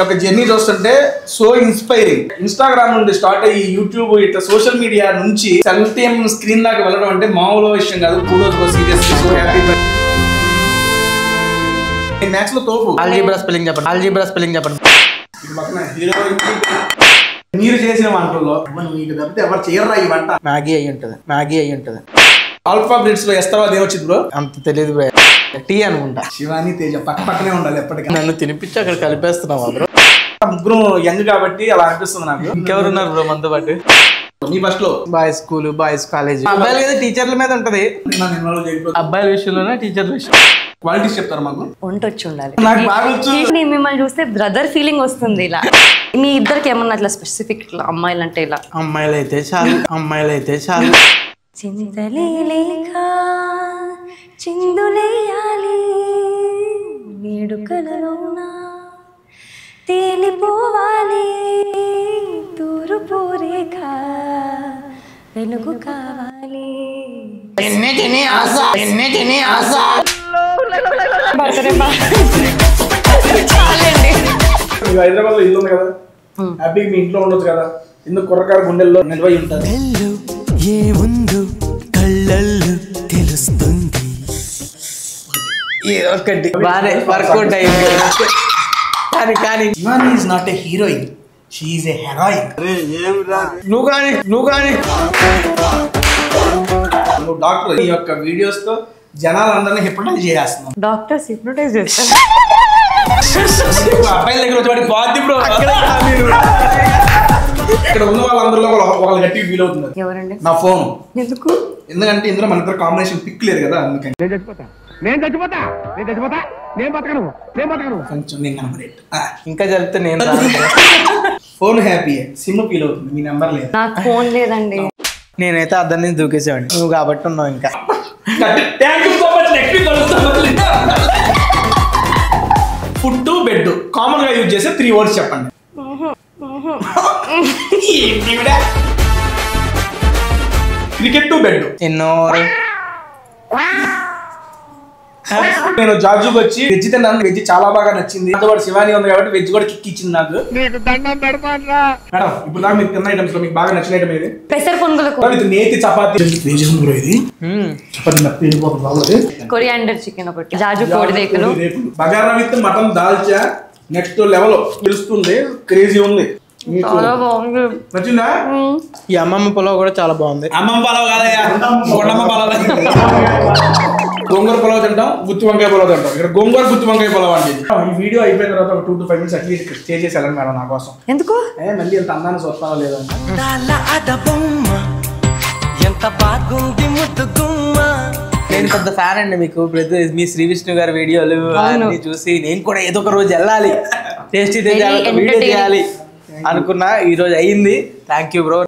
ఒక జర్నీ చూస్తుంటే so inspiring. Instagram నుండి స్టార్ట్ అయ్యి యూట్యూబ్ ఇట్లా సోషల్ మీడియా నుంచి సెల్ఫ్ స్క్రీన్ దాకా వెళ్ళడం అంటే మామూలు విషయం కాదు. Serious so happy. మ్యాథ్స్ లో తోపు. ఆల్జీబ్రా స్పెల్లింగ్ చెప్పండి. మీరు చేసిన వంటల్లో మీకు తప్పితే ఎవరు చేయరా ఈ వంట. మ్యాగీ అయి ఉంటది. ఆల్ఫాబెట్స్ లో ఎస్తావా అదేమొచ్చింది బ్రో? అంత తెలియదు బ్రో. టీ అనుకుంటా. శివాని తేజ పక్కనే ఉండాలి ఎప్పటికీ. నన్ను తినిపించి అక్కడ కలిపేస్తున్నావా బ్రో? ముగ్గురు యంగ్ కాబట్టి అలా అనిపిస్తుంది నాకు. ఇంకెవరున్నారు బ్రో మనతో పాటు? నీ ఫస్ట్ లో బాయ్స్ స్కూల్, బాయ్స్ కాలేజ్. అబ్బాయిలు కదా టీచర్ల మీద ఉంటది, అబ్బాయిల విషయంలోనే టీచర్ల విషయం. క్వాలిటీస్ చెప్తారు మాకు. వంట వచ్చి ఉండాలి. నాకు బాగా వచ్చు. మిమ్మల్ని చూస్తే బ్రదర్ ఫీలింగ్ వస్తుంది. ఇలా మీ ఇద్దరికి ఏమన్నా అట్లా స్పెసిఫిక్ ఇట్లా అమ్మాయిలు అంటే ఇలా? అమ్మాయిలు అయితే చాలు. చింతలేక చిందులేయాలి వేడుకలలోన తేలిపోవాలి తూర్పు రేఖ వెలుగు కావాలి. హైదరాబాద్ లో ఇల్లు ఉంది కదా, హ్యాపీగా మీ ఇంట్లో ఉండొచ్చు కదా. ఎందుకు కుర్రకార గుండెల్లో నిల్వై ఉంటుంది. ఒకటి బాగా వర్కౌట్ అయింది. కానీ Shivani is not a heroine, she is a heroin. నువ్వు కానీ నువ్వు డాక్టర్. ఈ యొక్క వీడియోస్ తో జనాలందరినీ హిప్నటైజ్ చేస్తున్నావు. డాక్టర్స్ హిప్నటైజ్ చేస్తారు. అబ్బాయిల దగ్గర వచ్చి బాధ్య బ్రో. ఇక్కడ ఉన్న వాళ్ళందరిలో వాళ్ళు గట్టిగా ఫీల్ అవుతున్నారు. ఎవరండి? నా ఫోన్. ఎందుకు? ఎందుకంటే ఇందులో మన ఇద్దరు కాంబినేషన్ పిక్ లేదు కదా, అందుకని. కొంచెం నేను కనపడేట్టు. ఇంకా చెప్తే నేను ఫోన్ హ్యాపీ, సిమ్ ఫీల్ అవుతుంది. మీ నెంబర్ లేదు. నాకు ఫోన్ లేదండి. నేనైతే అద్దం నుంచి దూకేసేవాడిని, నువ్వు కాబట్టి ఉన్నావు. ఇంకా ఫుడ్ బెడ్ కామన్ గా యూజ్ చేసే 3 words చెప్పండి. Cricket to bed. ఎన్నో నేను జార్జుకి వచ్చి వెజ్ తిన్నాను. వెజ్ చాలా బాగా నచ్చింది. అంతవాడు శివాని ఉంది కాబట్టి వెజ్ కూడా కిక్ ఇచ్చింది నాకు. మేడం ఇప్పుడు దాకా మీరు తిన్న ఐటమ్స్ లో మీకు బాగా నచ్చిన ఐటమ్ ఏది? పెసర పొంగులకు ఇది నేతి చపాతి. ఇది చపాతి నప్పి వెళ్ళిపోతుంది బాగుంది. కొరియాండర్ చికెన్ ఒకటి, జాజు కోడి రేకులు, bagara with mutton dalcha next level పిలుస్తుంది. క్రేజీ ఉంది. చాలా బాగుంది. నచ్చిందా? ఈ అమ్మమ్మ పొలవ్ కూడా చాలా బాగుంది. అమ్మమ్మ పొలవ్ కాదయ్యా, కొండమ్మ పొలవ్. గోంగూర పొలవ్ తింటాం, గుత్తి వంకాయ పొలవ్ తింటాం. ఇక్కడ గోంగూర గుత్తి వంకాయ పొలవ్ అంటే. ఈ వీడియో అయిపోయిన తర్వాత ఒక 2 to 5 minutes అట్లీస్ట్ స్టే చేసి వెళ్ళండి మేడం నా కోసం. ఎందుకు? మళ్ళీ ఎంత అందాన్ని చూస్తానో లేదో. నేను పెద్ద ఫ్యాన్ అండి మీకు. మీ శ్రీ విష్ణు గారి వీడియోలు అన్ని చూసి నేను కూడా ఏదో ఒక రోజు వెళ్ళాలి, టేస్టీ వీడియో చేయాలి అనుకున్నా. ఈ రోజు అయ్యింది. Thank you bro.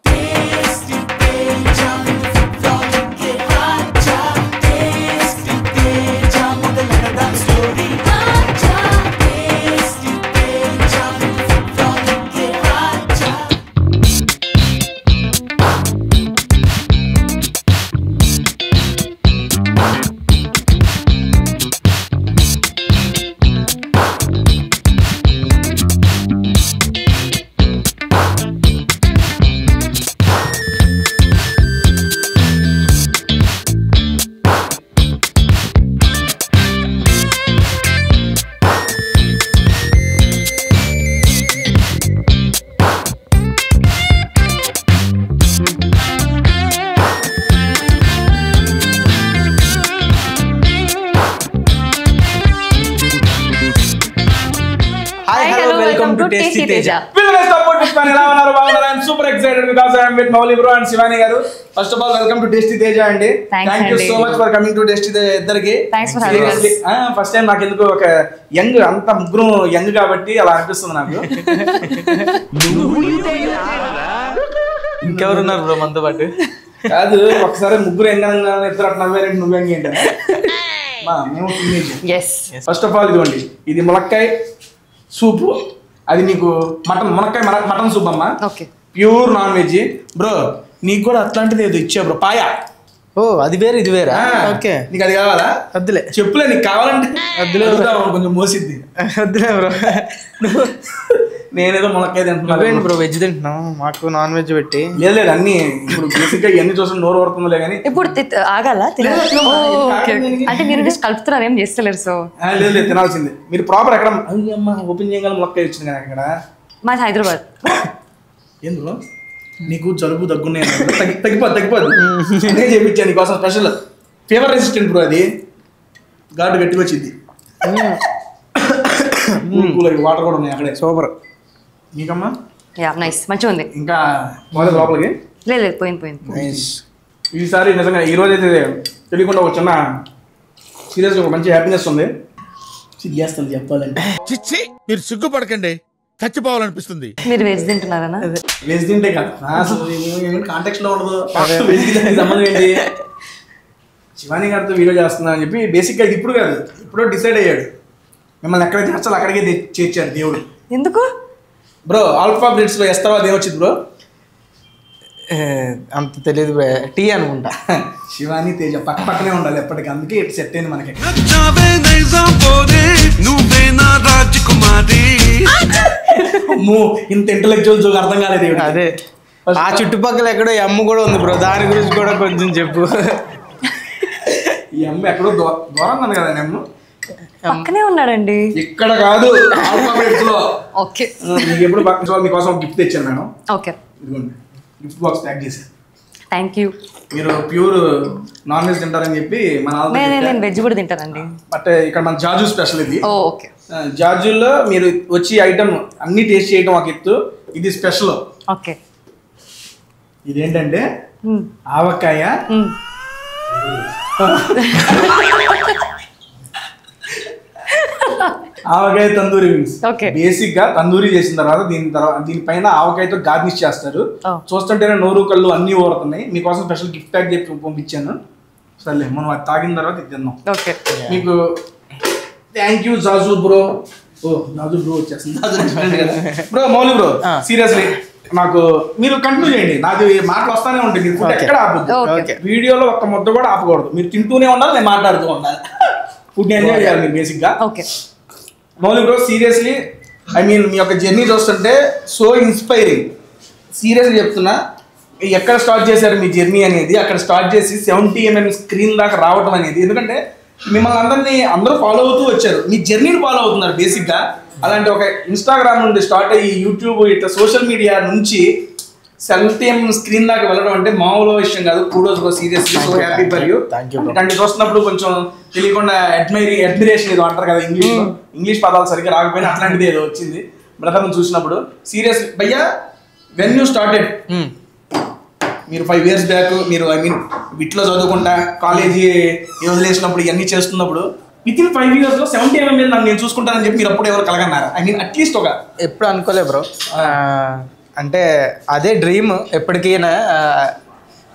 Welcome to Tasty Teja. I'm super excited because I am with Mauli bro and Shivani garu. First of all, welcome to Tasty Teja andi. Thank you so much for coming to Tasty Teja iddarki. Thanks for having us. First time నాకు ఎందుకు ఒక young అంత ముగ్గురు young కాబట్టి అలా అనిపిస్తుంది నాకు. ఇంకెవరున్నారు బ్రో మనతో పాటు? కాదు, ఒకసారి ముగ్గురు యంగ్ ఇద్దరు అట్లా నవ్వారంటే నువ్వు యంగ్ ఏంటంటే మేము టీనేజ్. ఫస్ట్ ఆఫ్ ఆల్ ఇదిగోండి, ఇది ములక్కాయ సూపు. అది నీకు మునక్కాయ మటన్ సూప్ అమ్మా, ప్యూర్ నాన్ వెజ్. బ్రో నీకు కూడా అట్లాంటిది ఏదో ఇచ్చా బ్రో. పాయ ఓ అది వేరే ఇది వేరే. ఓకే నీకు అది కావాలా? వద్దులే. చెప్పులే నీకు కావాలంటే వద్దులే, కొంచెం మోసిద్ది. వద్దులే బ్రో. నేనేదో ములక్కాయ తింటున్నాను బ్రో. వెజ్ తింటున్నాం, మాకు నాన్ వెజ్ పెట్టి. లేదు అన్ని ఇప్పుడు బేసిక్గా ఇవన్నీ చూసి నోరు పడుతుందిలే కానీ ఇప్పుడు ఆగాల అంటే మీరు జస్ట్ కలుపుతున్నారు, ఏం చేస్తలేరు. సో లేదు తినాల్సిందే. మీరు ప్రాపర్ ఎక్కడ అమ్మ ఓపెన్ చేయగల ములక్కాయ వచ్చింది కదా ఇక్కడ మాది హైదరాబాద్. ఎందులో నీకు జలుబు దగ్గున్నాయి తగ్గిపోద్ది నేను చేయించాను నీకోసం స్పెషల్ ఫీవర్ రెసిస్టెంట్ బ్రో. అది ఘాటు గట్టిగా వచ్చింది. వాటర్ కూడా ఉన్నాయి అక్కడే. సూపర్. నీకమ్మా? నైస్, మంచిగా ఉంది. ఇంకా లోపలికి లేదు పోయింది. ఈసారి నిజంగా ఈ రోజు అయితే తెలియకుండా ఒక చిన్న సీరియస్గా ఒక మంచి హ్యాపీనెస్ ఉంది. చేస్తాను చెప్పాలంటే మీరు సిగ్గుపడకండి, చచ్చిపోవాలనిపిస్తుంది. మీరు వెజ్ తింటున్నారా? వెజ్ తింటే కదా కాంటాక్ట్ లో ఉండదు. వెజ్ సంబంధం ఏంటి? శివాని గారితో వీడియో చేస్తున్నా అని చెప్పి బేసిక్గా ఇది ఇప్పుడు కాదు, ఇప్పుడు డిసైడ్ అయ్యాడు. మిమ్మల్ని ఎక్కడైతే నచ్చాలో అక్కడికే చేర్చాడు దేవుడు. ఎందుకు బ్రో? ఆల్ఫా బ్రిడ్స్ లో ఎస్తావా అది వచ్చింది బ్రో? అంత తెలియదు బ్రో, టీ అనుకుంటా. శివాని తేజ పక్కనే ఉండాలి ఎప్పటికీ, అందుకే ఇటు సెట్ అయింది మనకి. ఇంత ఇంటలెక్చువల్ అర్థం కాలేదు. అదే ఆ చుట్టుపక్కల ఎక్కడో అమ్మ కూడా ఉంది బ్రో, దాని గురించి కూడా కొంచెం చెప్పు. ఈ అమ్మ ఎక్కడో దూరంగా ఉంది కదా. అమ్మ పక్కనే ఉన్నాడండి. ఇక్కడ కాదు, ఆల్ఫాబెట్స్ లో. ఓకే, మీకు ఎప్పుడు పక్కన మీకోసం గిఫ్ట్ తెచ్చాను మేడం. ఓకే, ఇదిగోండి గిఫ్ట్ బాక్స్ ప్యాక్ చేశాను. Thank you. మీరు ప్యూర్ నాన్ వెజ్ తింటారని చెప్పి నేను వెజ్ కూడా తింటానండి. బట్ ఇక్కడ మన జాజు స్పెషల్ ఇది. ఓకే, జాజుల్లో మీరు వచ్చి ఐటమ్ అన్ని టేస్ట్ చేయడం ఒక ఎత్తు, ఇది స్పెషల్. ఓకే, ఇదేంటంటే ఆవకాయ ఆవకాయ తందూరి వింగ్స్. బేసిక్ గా తందూరి చేసిన తర్వాత దీనిపైన ఆవకాయతో గార్నిష్ చేస్తారు. చూస్తుంటేనే నోరు కళ్ళు అన్ని ఊరుతున్నాయి. మీకోసం స్పెషల్ గిఫ్ట్ ప్యాక్ చెప్పి పంపించాను. సర్లే మనం అది తాగిన తర్వాత ఇది తిన్నాం. మీకు థ్యాంక్ యూ జాజు బ్రో. ఓ జాజు బ్రో వచ్చేస్తుంది బ్రో. మౌలి బ్రో సీరియస్లీ నాకు మీరు కంటిన్యూ చేయండి. నాది మాటలు వస్తానే ఉంటాయి. మీరు ఫుడ్ ఎక్కడ ఆపొద్దు. వీడియోలో ఒక్క ముద్ద కూడా ఆపకూడదు. మీరు తింటూనే ఉండాలి, నేను మాట్లాడుతూ ఉండాలి. ఫుడ్ ఎంజాయ్ చేయాలి మీరు బేసిక్ గా. Mouli bro seriously I mean మీ యొక్క జర్నీ చూస్తుంటే సో ఇన్స్పైరింగ్. సీరియస్గా చెప్తున్నా, ఎక్కడ స్టార్ట్ చేశారు మీ జర్నీ అనేది, అక్కడ స్టార్ట్ చేసి 70mm స్క్రీన్ దాకా రావడం అనేది. ఎందుకంటే మిమ్మల్ని అందరూ ఫాలో అవుతూ వచ్చారు, మీ జర్నీని ఫాలో అవుతున్నారు బేసిక్గా. అలాంటి ఒక ఇన్స్టాగ్రామ్ నుండి స్టార్ట్ అయ్యి యూట్యూబ్ ఇట్లా సోషల్ మీడియా నుంచి 70mm స్క్రీన్ దాకా వెళ్ళడం అంటే మామూలు విషయం కాదు. Kudos bro seriously so happy for you. అంటే చూస్తున్నప్పుడు కొంచెం తెలియకుండా అడ్మిరేషన్ ఏదో అంటారు కదా ఇంగ్లీష్ పదాలు సరిగ్గా రాకపోయినా అట్లాంటిది ఏదో వచ్చింది బ్రదర్ని చూసినప్పుడు. సీరియస్లీ భయ్యా వెన్ యూ స్టార్టెడ్, మీరు 5 years బ్యాక్ మీరు ఐ మీన్ వీటిలో చదువుకుంటా కాలేజీ వదిలేసినప్పుడు ఇవన్నీ చేస్తున్నప్పుడు వితిన్ 5 years లో 70mm నన్ను నేను చూసుకుంటానని చెప్పి మీరు అప్పుడు ఎవరు కలగన్నారా? ఐ మీన్ అట్లీస్ట్ ఒక ఎప్పుడు అనుకోలే బ్రో. అంటే అదే డ్రీమ్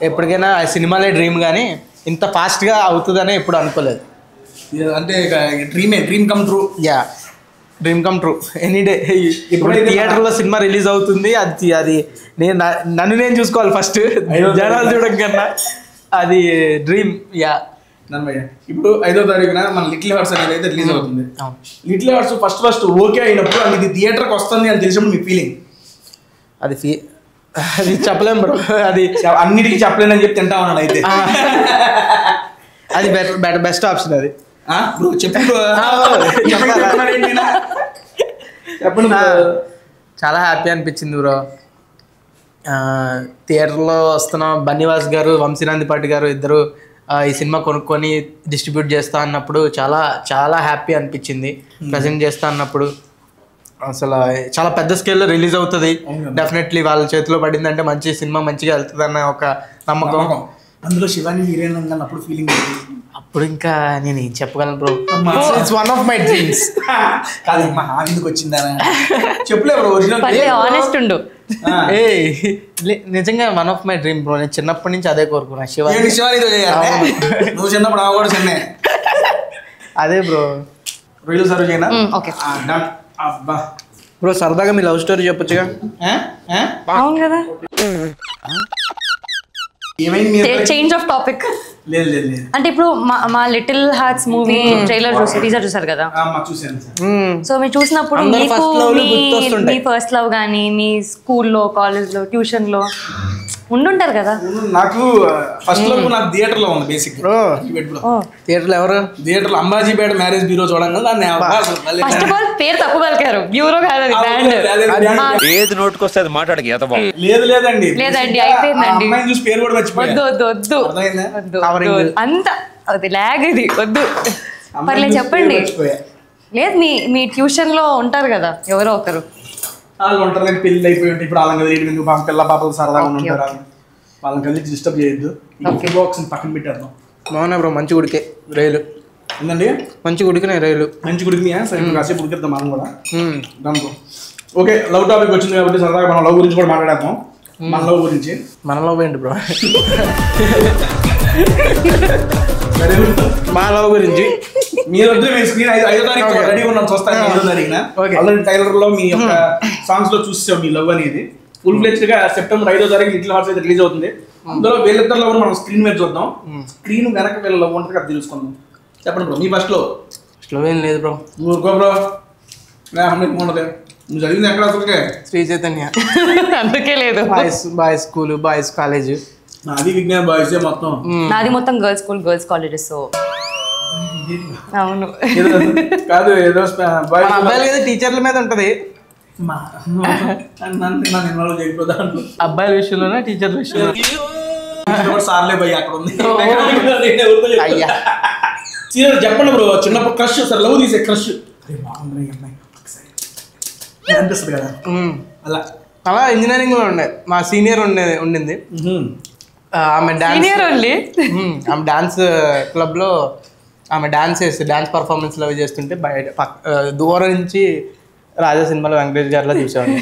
ఎప్పటికైనా సినిమాలే డ్రీమ్, కానీ ఇంత ఫాస్ట్గా అవుతుందని ఎప్పుడు అనుకోలేదు. అంటే dream come true. Dream come true any day. ఇప్పుడు థియేటర్లో సినిమా రిలీజ్ అవుతుంది, అది నన్ను నేను చూసుకోవాలి ఫస్ట్, జనాలు చూడడం కన్నా. అది డ్రీమ్. ఇప్పుడు 5వ తారీఖున మన లిటిల్ హార్ట్స్ అనేది అయితే రిలీజ్ అవుతుంది. లిటిల్ హార్ట్స్ ఫస్ట్ ఓకే అయినప్పుడు అది థియేటర్కి వస్తుంది అని తెలిసినప్పుడు మీ ఫీలింగ్? అది చెప్పలేం బ్రో. అది అన్నిటికీ చెప్పలేనని చెప్పి తింటా ఉన్నాను అయితే. అది బెస్ట్ ఆప్షన్. అది చెప్పండి. చాలా హ్యాపీ అనిపించింది బ్రో. థియేటర్లో వస్తున్న బన్నీవాస్ గారు, వంశీనందిపాటి గారు ఇద్దరు ఈ సినిమా కొనుక్కొని డిస్ట్రిబ్యూట్ చేస్తా అన్నప్పుడు చాలా చాలా హ్యాపీ అనిపించింది. ప్రజెంట్ చేస్తా అన్నప్పుడు అసలు చాలా పెద్ద స్కేల్లో రిలీజ్ అవుతుంది. డెఫినెట్లీ వాళ్ళ చేతిలో పడిందంటే మంచి సినిమా మంచిగా వెళ్తుంది అన్న ఒక నమ్మకం. అందులో శివాని హీరోయిన్ అన్నప్పుడు ఫీలింగ్ అప్పుడు ఇంకా నేను ఏం చెప్పగలను bro. It's one of my dreams. కాదు మా ఎందుకు వచ్చిందా చెప్పలే బ్రో. ఒరిజినల్ నిజంగా one of my dream bro. నేను చిన్నప్పటి నుంచి అదే కోరుకున్నా. శివాని నువ్వు చిన్నప్పుడు ఆమె కూడా చిన్న అదే బ్రో. రీల్ సర్వ్ చేయనా? అబ్బా బ్రో సరదాగా మీ లవ్ స్టోరీ చెప్పొచ్చుగా. అవును కదా, ఏమైంది? Change of topic. లేదు లేదు లేదు. అంటే ఇప్పుడు మా little hearts movie trailer teaser చూసారు కదా, చూసాను సార్. సో మీరు చూసినప్పుడు మీకు మీ ఫస్ట్ లవ్ కానీ మీ స్కూల్లో కాలేజ్లో ట్యూషన్లో ఉండుంటారు కదా. నాకు ఫస్ట్ లవ్ నాకు థియేటర్ లో ఉంది బేసిక్. థియేటర్ ఎవరు? థియేటర్ లో అంబాజీపేట మ్యారేజ్ బ్యూరో చూడంగా దాన్ని ఫస్ట్ ఆఫ్ ఆల్ పేరు తప్పు పలికారు, బ్యూరో కాదు అది, బ్రాండ్. ఏది నోటుకొస్తే అది మాట్లాడక లేదు లేదండి లేదండి అయిపోయిందండి. అమ్మాయిని చూసి పేరు కూడా మర్చిపోయాను. వద్దు వద్దు వద్దు వద్దు అంత అది లాగ్ ఇది వద్దు. పర్లేదు చెప్పండి. లేదు మీ ట్యూషన్ లో ఉంటారు కదా ఎవరో ఒకరు, వాళ్ళు ఉంటారు కానీ పెళ్లి అయిపోయి ఉంటే ఇప్పుడు వాళ్ళని కలిసి పిల్ల పాపలు సరదాగా ఉంటారు, వాళ్ళని కలిసి డిస్టర్బ్ చేయొద్దు. బాక్స్ పక్కన పెట్టేద్దాం. అవునా బ్రో, మంచి ఉడికే రైలు ఏంటండి, మంచి ఉడికినాయి రైలు, మంచి ఉడికినాయా? సరే కాసేపు ఉడికిద్దాం మనం కూడా దాంతో. ఓకే, లవ్ టాపిక్ వచ్చింది కాబట్టి సరదాగా మనం లవ్ గురించి కూడా మాట్లాడేద్దాం. మన లవ్ గురించి. మన లవ్ ఏంటి బ్రో? మా లవ్ గురించి మీరు వద్దు, మీ స్క్రీన్ 5వ తారీఖు రెడీ ఉన్నాం, చూస్తాను. 5వ తారీఖున ఆల్రెడీ టైలర్ లో మీ యొక్క సాంగ్స్ లో చూసాం మీ లవ్ అనేది. ఫుల్ ఫ్లెడ్జ్డ్ గా సెప్టెంబర్ 5వ తారీఖు లిటిల్ హార్ట్స్ అయితే రిలీజ్ అవుతుంది. అందులో వీళ్ళిద్దరు లవ్ మనం స్క్రీన్ మీద చూద్దాం. స్క్రీన్ వెనక వీళ్ళ లవ్ ఉంటుంది కదా తెలుసుకుందాం. చెప్పండి బ్రో, మీ ఫస్ట్ లో ఏం లేదు బ్రో. ఊరుకో బ్రో, ఉండదు. నువ్వు చదివింది ఎక్కడ అసలుకే? శ్రీ చైతన్య. అందుకే లేదు. Boys school, boys college. నాది విజ్ఞాన్ బాయ్స్ మొత్తం. నాది మొత్తం girls school, girls colleges. So అవును కాదు, ఏదో అబ్బాయిలు కదా టీచర్ల మీద ఉంటది, అబ్బాయిల విషయంలోనే టీచర్ల విషయంలో సార్లే భయ్ అక్కడ ఉంది. చెప్పండి బ్రో, చిన్నప్పుడు క్రష్ సార్, లవ్ తీసే క్రష్ అనిపిస్తుంది కదా. అలా ఇంజనీరింగ్ లో ఉండే మా సీనియర్ ఉండింది. ఆమె ఆమె డాన్స్ క్లబ్ లో ఆమె డాన్స్ పర్ఫార్మెన్స్ లో చేస్తుంటే బయట దూరం నుంచి రాజా సినిమాలో వెంకటేష్ గారిలో చూసాను.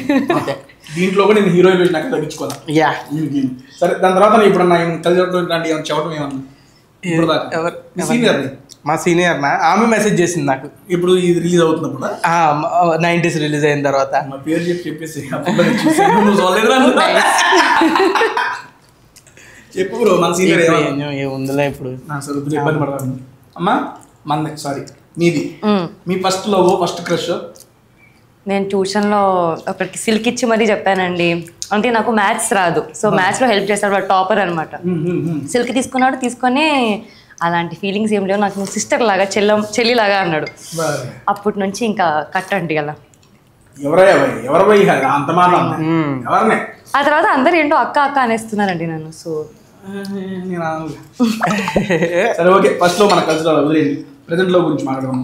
దీంట్లో కూడా నేను హీరో నాకు తగ్గించుకోవాలి. యా సరే, దాని తర్వాత ఇప్పుడు కలిసి చెప్పడం ఏమన్నా మా సీనియర్ ఆమె మెసేజ్ చేసింది నాకు. ఇప్పుడు ఇది రిలీజ్ అవుతున్నప్పుడు 90s రిలీజ్ అయిన తర్వాత మా పేరు చెప్పేసి చెప్పు బ్రో. మన సీనియర్ ఏముందిలే ఇప్పుడు ఇబ్బంది పడతాను. అమ్మా మంది సారీ మీది, మీ ఫస్ట్ లవ్ ఫస్ట్ క్రష్? నేను ట్యూషన్లో ఒకరికి సిల్క్ ఇచ్చి మరీ చెప్పానండి. అంటే నాకు మ్యాథ్స్ రాదు, సో మ్యాథ్స్లో హెల్ప్ చేస్తాడు, వాడు టాపర్ అనమాట. సిల్క్ తీసుకొని అలాంటి ఫీలింగ్స్ ఏం లేవు, నాకు నువ్వు సిస్టర్ లాగా చెల్లి లాగా అన్నాడు. అప్పటి నుంచి ఇంకా కట్టండి అలా. ఆ తర్వాత అందరు ఏంటో అక్క అక్క అనేస్తున్నారండి నన్ను. సో సరే ఓకే, ఫస్ట్ లో మన కల్చర్ వదిలేండి, ప్రెజెంట్ లవ్ గురించి మాట్లాడదాం.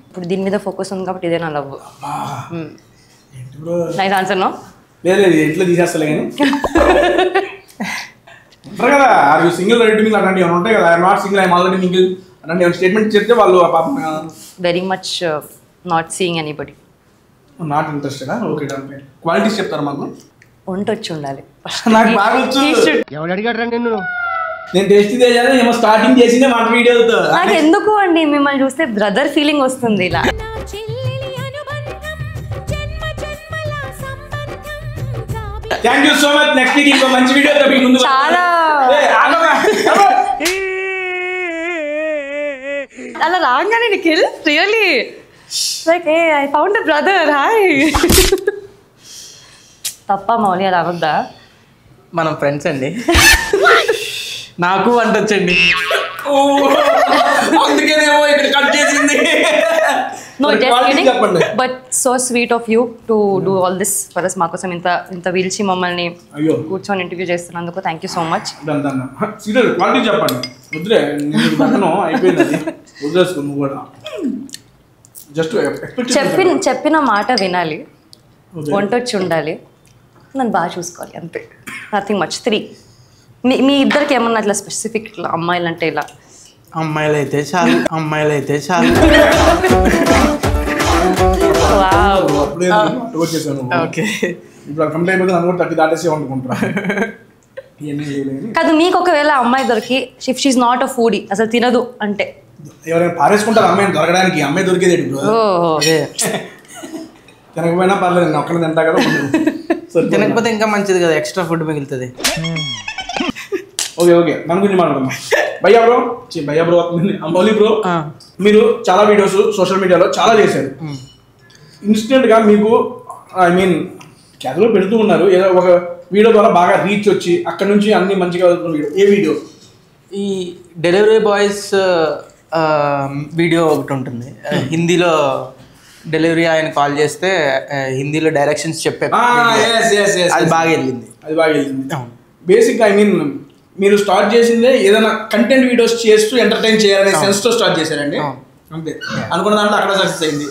ఇప్పుడు దీని మీద ఫోకస్ ఉంది కాబట్టి ఇదే నా లవ్. Nice answer no? లేదు ఎట్లా తీసేస్తలే కానీ ఉంటారు కదా, are you single ready mingle అలాంటి ఏమైనా ఉంటాయి కదా. I'm not single, I'm already mingle అలాంటి ఏమైనా స్టేట్మెంట్ చెప్తే వాళ్ళు పాపం very much not seeing anybody. Not ఇంట్రెస్టెడా? Okay done. క్వాలిటీస్ చెప్తారు మాకు. వంట వచ్చి ఉండాలి. నాకు బాగా వచ్చు. ఎవరు అడిగాడు రండి నిన్ను? నేను టేస్ట్ చేయాలి, ఏమో స్టార్టింగ్ చేసిందే మాట వీడియోతో. నాకు ఎందుకు అండి మిమ్మల్ని చూస్తే బ్రదర్ ఫీలింగ్ వస్తుంది ఇలా. Thank you so much. Next week ఇంకో మంచి వీడియోతో మీ ముందు చాలా అలా రాగానే Nikhil really like A I found a brother. Hi. తప్ప మౌలి అలా అవద్దా? మనం ఫ్రెండ్స్ అండి. నాకు వంట వచ్చండి, అందుకేనేమో ఇక్కడ కట్ చేసింది. No, just kidding. But so sweet of you to do all this for us. మా కోసం ఇంత వీల్చి మమ్మల్ని కూర్చొని ఇంటర్వ్యూ చేస్తున్నందుకు thank you so much. Quality చెప్పండి. వద్దులే, నేను అయిపోయింది, వదిలేసుకో నువ్వు కూడా. జస్ట్ చెప్పిన మాట వినాలి, వంట వచ్చి ఉండాలి, నన్ను బాగా చూసుకోవాలి, అంతే. Nothing much. 3 మీ ఇద్దరికి ఏమన్నా అట్లా స్పెసిఫిక్ ఇట్లా అమ్మాయిలు అంటే ఇలా? అమ్మాయిలు అయితే చాలు. కాదు, మీకు ఒకవేళ అమ్మాయి దొరికి if she's not a foodie, అసలు తినదు అంటే ఎవరైనా పారేసుకుంటారు అమ్మాయిని దొరకడానికి? అమ్మాయి దొరికేది తినకపోయినా పర్లేదు, నేను ఒక్కడే తింటా కదా. తినకపోతే ఇంకా మంచిది కదా, ఎక్స్ట్రా ఫుడ్ మిగులుతుంది. ఓకే మన గురించి మాట్లాడదాం. భయ్యా బ్రో మౌలి బ్రో, మీరు చాలా వీడియోస్ సోషల్ మీడియాలో చాలా చేశారు. ఇన్స్టెంట్ గా మీకు ఐ మీన్ క్యాజువల్ పెడుతూ ఉన్నారు, ఏదో ఒక వీడియో ద్వారా బాగా రీచ్ వచ్చి అక్కడ నుంచి అన్ని మంచిగా వీడియో ఏ వీడియో? ఈ డెలివరీ బాయ్స్ వీడియో ఒకటి ఉంటుంది, హిందీలో డెలివరీ ఆయన కాల్ చేస్తే హిందీలో డైరెక్షన్స్ చెప్పే అది బాగా వెళ్ళింది. బేసిక్ ఐ మీన్ మీరు స్టార్ట్ చేసిందే ఏదైనా కంటెంట్ వీడియోస్ చేస్తూ ఎంటర్టైన్ చేయాలనే సెన్స్ తో స్టార్ట్ చేశారండి. అంతే అనుకున్న దాంట్లో అక్కడ సక్సెస్ అయింది.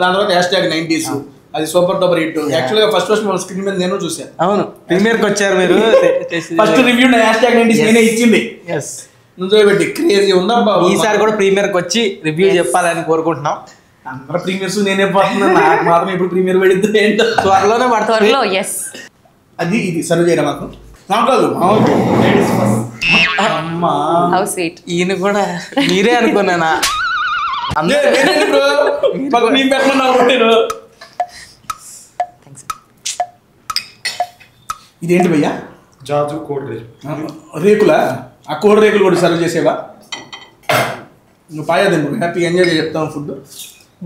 దాని తర్వాత #90s అది సూపర్ డూపర్ హిట్. యాక్చువల్గా ఫస్ట్ స్క్రీన్ మీద నేను చూసాను. అవును, ప్రీమియర్కి వచ్చారు మీరు. ఫస్ట్ రివ్యూ #90s నేనే ఇచ్చింది. నుంచో పెట్టి క్రేజీ ఉందబ్బా. ఈసారి కూడా ప్రీమియర్కి వచ్చి రివ్యూ చెప్పాలని కోరుకుంటున్నాం. అందరూ ప్రీమియర్స్ నేనే పోతున్నాను, నాకు మాత్రం ఇప్పుడు ప్రీమియర్ పడిద్దు ఏంటో. త్వరలోనే పడతారు. అది ఇది సర్వ్ చేయడం మాత్రం నాకు కాదు. అమ్మా ఈయన కూడా మీరే అనుకున్నానా? ఇదేంటి భయ్యా? జాజు కోడి రేకులా? ఆ కోడి రేకులు కూడా సర్వ్ చేసేవా? నువ్వు పాయదు, హ్యాపీగా ఎంజాయ్ చేసి చెప్తాను ఫుడ్.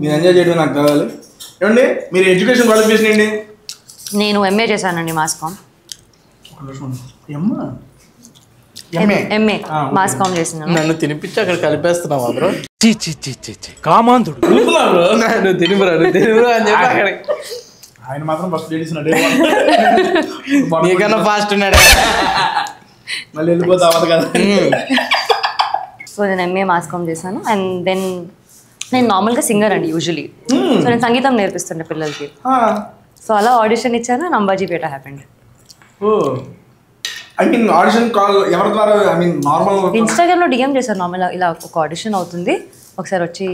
మీరు ఎంజాయ్ చేయడం నాకు కావాలి. ఏమండి మీరు ఎడ్యుకేషన్ క్వాలిఫికేషన్ ఏంటి? నేను ఎంఏ చేశానండి మాస్కామ్. ఎంఏ మాస్కామ్ చేసినాను. నన్ను తినిపించి అక్కడ కలిపేస్తున్నావా బ్రో? కామాంధుడు నువ్వు తినిపురా అని చెప్పి అక్కడ ఆయన మాత్రం ఫస్ట్ లేడీస్ నీకన్నా ఫాస్ట్ ఉన్నాడు. మళ్ళీ వెళ్ళిపోతా అవ్వదు కదా. సో నేను ఎంఏ మాస్కామ్ చేశాను. అండ్ దెన్ నేను నార్మల్గా సింగర్ అండి యూజువలీ. సో నేను సంగీతం నేర్పిస్తుండే పిల్లలకి. సో అలా ఆడిషన్ ఇచ్చాను, Ambajipeta happened. I mean audition call ఎవరి ద్వారా? ఐ మీన్ నార్మల్ ఇన్స్టాగ్రామ్లో డిఎం చేశారు, నార్మల్ ఇలా ఒక ఆడిషన్ అవుతుంది, ఒకసారి వచ్చి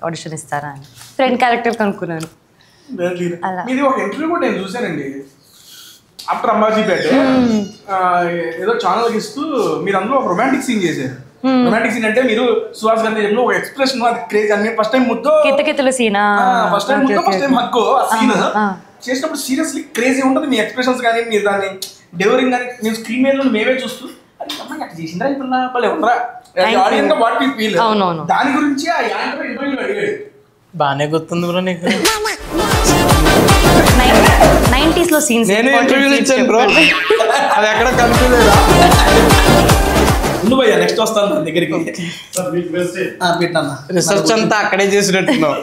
ఆడిషన్ ఇస్తారా అని. ఫ్రెండ్ క్యారెక్టర్ కనుక్కున్నాను. ఇది ఒక ఇంటర్వ్యూ కూడా నేను చూసానండి ఆఫ్టర్ అంబాజీపేట. ఏదో ఛానల్కి ఇస్తూ మీరు అందులో ఒక రొమాంటిక్ సీన్ చేశారు. రొమాంటిక్ సీన్ అంటే మీరు సుహాస్ గాంధీ చెప్పిన ఒక ఎక్స్ప్రెషన్, అది క్రేజ్ అన్ని ఫస్ట్ టైం ముద్దు కితకితలు సీనా, ఫస్ట్ టైం ముద్దు ఫస్ట్ టైం హక్కు ఆ సీన్ చేసినప్పుడు సీరియస్లీ క్రేజీ ఉంటుంది. మీ ఎక్స్ప్రెషన్స్ కానీ మీరు దాన్ని డెలివరింగ్ కానీ నేను స్క్రీన్ మీద మేమే చూస్తూ అది అమ్మాయి అట్లా చేసిందా ఇప్పుడు భలే ఉండరా ఆడియన్స్ వాట్ వి ఫీల్. దాని గురించి ఆ యాంకర్ ఇంటర్వ్యూలో అడిగాడు. బాగానే గుర్తుంది బ్రో నీకు. 90s లో సీన్స్ నేను ఇంటర్వ్యూలు ఇచ్చాను బ్రో, అది ఎక్కడ కన్ఫ్యూజ్ లేదా? ఉండు భయ్యా, నెక్స్ట్ వస్తాను నా దగ్గరికి. రిసర్చ్ అంతా అక్కడే చేసినట్టున్నావు.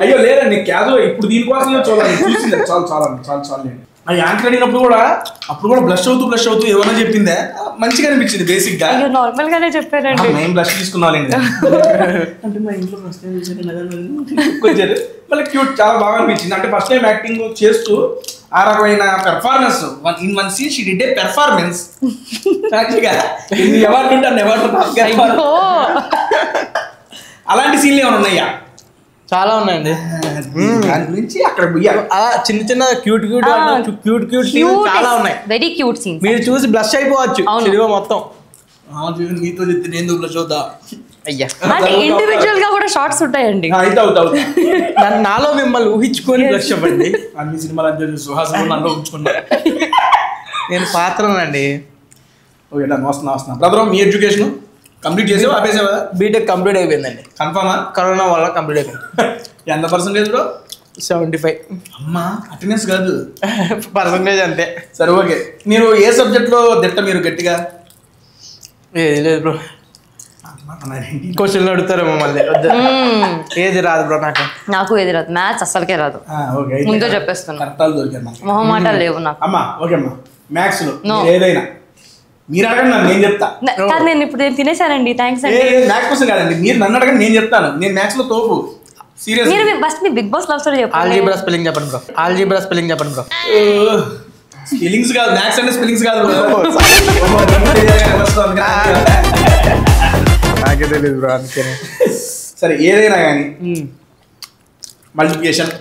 అయ్యో లేదండి, క్యాజువల్ ఇప్పుడు దీనికోసమే చూడాలి, చూసింది చాలు. ఆ యాంకర్ అడిగినప్పుడు కూడా అప్పుడు కూడా బ్లష్ అవుతూ ఏమన్నా చెప్పిందే మంచిగా అనిపించింది. బేసిక్ గా నార్మల్ గానే చెప్పారండి. మేము బ్లష్ తీసుకున్నాండి అంటే మా ఇంట్లో ఫస్ట్ టైం వచ్చారు, మళ్ళీ క్యూట్, చాలా బాగా అనిపించింది. అంటే ఫస్ట్ టైం యాక్టింగ్ చేస్తూ ఆ రకమైన performance in one scene she did a performance. Award ఉంటాను అలాంటి సీన్లు ఏమైనా ఉన్నాయా? చాలా ఉన్నాయండి. దాని గురించి అక్కడ అలా చిన్న క్యూట్ చాలా ఉన్నాయి, వెరీ క్యూట్ సీన్స్. మీరు చూసి బ్లష్ అయిపోవచ్చు సినిమా మొత్తం. మీతో చెప్తే నేను బ్లష్ అవుతా. అయ్యా ఇండివిజువల్ గా కూడా షార్ట్స్ ఉంటాయండి. నాలో మిమ్మల్ని ఊహించుకొని బ్లష్ అవ్వండి. అన్ని సినిమాలు అంతే సుహాసన నన్ను ఊహించుకున్నా. నేను పాత్రనండి. ఓకే వస్తున్నా బ్రదర్. మీ ఎడ్యుకేషన్ కంప్లీట్ చేసావా ఆపేసావా? బీటెక్ కంప్లీట్ అయిపోయిందండి. కన్ఫర్మా? కరోనా వల్ల కంప్లీట్ అయిపోయింది. ఎంత పర్సెంటేజ్ బ్రో? 75. అమ్మా అటెండెన్స్ కాదు పర్సెంటేజ్ అంతే. సరే ఓకే. మీరు ఏ సబ్జెక్ట్లో దిట్ట మీరు గట్టిగా? ఏది లేదు బ్రో, క్వశ్చన్లు అడుగుతారేమో మళ్ళీ. ఏది రాదు బ్రో నాకు ఏది రాదు. మ్యాథ్స్ అసలుకే రాదు, ముందే చెప్పేస్తున్నా. దొరికారు మొహమాటాలు లేవు నాకు. అమ్మా ఓకే అమ్మా, మ్యాథ్స్ లో ఏదైనా మీరు అడగండి, నేను చెప్తా. నేను ఇప్పుడు తినేసానండి, థ్యాంక్స్ అండి. మ్యాథ్స్ కోసం కాదండి, మీరు నన్ను అడగండి, నేను చెప్తాను. నేను మ్యాథ్స్ లో తోపు. సీరియస్ మీరు ఫస్ట్ మీ బిగ్ బాస్ లవ్ స్టోరీ చెప్పండి. ఆల్జీబ్రా స్పెల్లింగ్ చెప్పండి బ్రో. స్పెల్లింగ్స్ కాదు, మ్యాథ్స్ అంటే స్పెల్లింగ్స్ కాదు. నాకే తెలియదు బ్రో, అందుకే. సరే ఏదైనా కానీ మల్టిప్లికేషన్,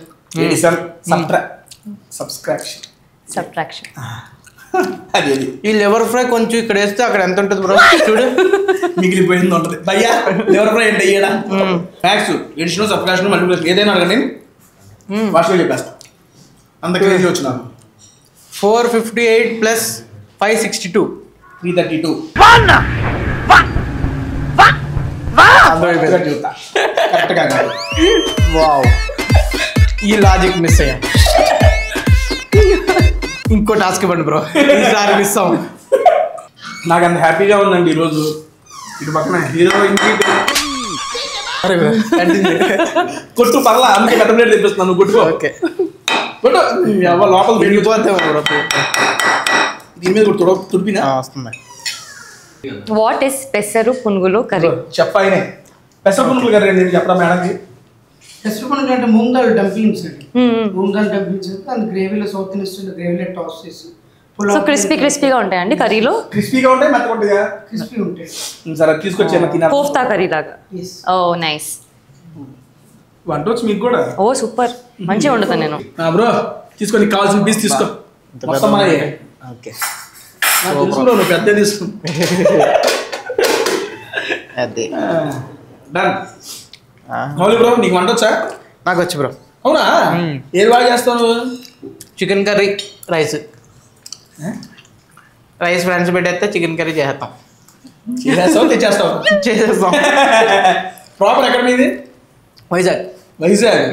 ఎడిషన్, సబ్ట్రాక్షన్ ఈ లివర్ ఫ్రై కొంచెం ఇక్కడ వేస్తే అక్కడ ఎంత ఉంటుంది బ్రో చూడు, మిగిలిపోయింది ఉంటుంది. భయ్యా లివర్ ఫ్రై అంటే ఇయ్యడా? మ్యాథ్స్, ఎడిషన్, సబ్ట్రాక్షన్, మల్టిప్లికేషన్ ఏదైనా అడగండి, వాటిలో చెప్పేస్తా. అంత క్రేజీ వచ్చినాను. 458 + 562 332. అర్థమైపోయింది. చెప్తా కరెక్ట్గా కాదు. వావ్, ఈ లాజిక్ మిస్ అయ్యా. ఇంకో టాస్క్ ఇవ్వండి బ్రో, ఈసారి మిస్ అవ్వం. నాకు అంత హ్యాపీగా ఉందండి ఈరోజు. ఇటు పక్కన హీరో ఇంటి కొట్టు పర్లా, అందుకే పెద్ద ప్లేట్ తెప్పిస్తున్నాను. నువ్వు కొట్టుకో. ఓకే, కొట్టు లోపల వెళ్ళిపోతాం బ్రో. దీని మీద కూడా తుడిపినా వస్తుంది. వాట్ ఇస్ పెసరు పునుగులు కర్రీ? చెప్పాయనే పెసర పునుగులు కర్రీ నేను చెప్పరా మేడంకి. పెసర పునుగులు అంటే మూంగ్ దాల్ డంప్లింగ్స్ అండి. మూంగ్ దాల్ డంప్లింగ్స్ అంటే దాని గ్రేవీలో సౌత్ ఇండియన్ గ్రేవీలో టాస్ చేసి సో క్రిస్పీగా ఉంటాయండి కర్రీలో? క్రిస్పీగా ఉంటాయి, మెత్తగా ఉంటాయా? క్రిస్పీ ఉంటాయి. సరే తీసుకొచ్చాను తిన్నా. కోఫ్తా కర్రీ లాగా. ఓ నైస్. వంట వచ్చి మీకు కూడా? ఓ సూపర్, మంచిగా వండుతాను నేను. బ్రో తీసుకో, నీకు కావాల్సిన పీస్ తీసుకో. మొత్తం మనయే. ఓకే, తీసుకున్నావు, నువ్వు పెద్ద తీసుకో. అదే డన్. మౌలి బ్రో నీకు వంట వచ్చా? నాకు వచ్చి బ్రో. అవునా? ఏది బాగా చేస్తావు నువ్వు? చికెన్ కర్రీ, రైస్ ఫ్రెండ్స్ పెట్టేస్తే చికెన్ కర్రీ చేస్తాం. చేస్తావు తెచ్చేస్తావు? చేసేస్తాం. ప్రాపర్ ఎక్కడ మీది? వైజాగ్. వైజాగ్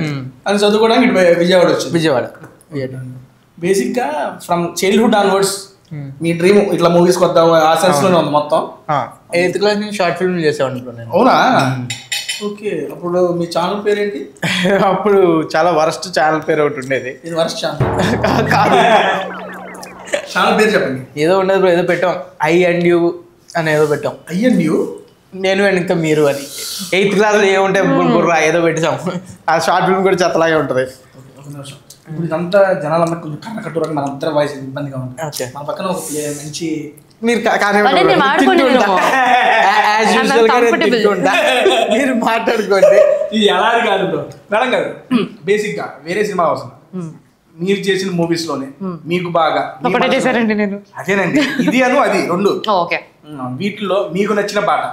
అని చదువుకోవడానికి ఇటు విజయవాడ వచ్చింది. విజయవాడ. బేసిక్గా from childhood onwards me dream ఇట్లా మూవీస్ కొద్దాం ఆ సెన్స్ లోనే ఉంది మొత్తం. 8th క్లాస్ నుంచి షార్ట్ ఫిల్మ్ చేసేవాడిని నేను. అవునా? ఓకే. అప్పుడు మీ ఛానల్ పేరేంటి? అప్పుడు చాలా వరస్ట్ ఛానల్ పేరు ఒకటి ఉండేది. ఇది వరస్ట్ ఛానల్ కాదు. ఛానల్ పేరు చెప్పండి. ఏదో ఉండదు బ్రో, ఏదో పెట్టాం, ఐ అండ్ యూ అని ఏదో పెట్టాం. ఐ అండ్ యూ, నేను అండ్ ఇంకా మీరు అని. 8th క్లాస్లో ఏముంటాయి బుర్రా ఏదో పెట్టాం. ఆ షార్ట్ ఫిల్మ్ కూడా చెత్తలాగే ఉంటుంది. ఒక నిమిషం. ఇప్పుడు ఇదంతా జనాలంతా కొంచెం కట్టకట్టుగా మన అంతా వాయిస్ ఇబ్బందిగా ఉంటుంది. మన పక్కన ఒక మంచి మీరు మీరు మాట్లాడుకోండి. ఇది ఎలా కాదు బ్రో, మేడం కాదు. బేసిక్ గా వేరే సినిమా అవసరం. మీరు చేసిన మూవీస్ లోనే మీకు బాగా చేశారండి నేను. అదేనండి, ఇది అను అది రెండు. ఓకే, వీటిలో మీకు నచ్చిన పాట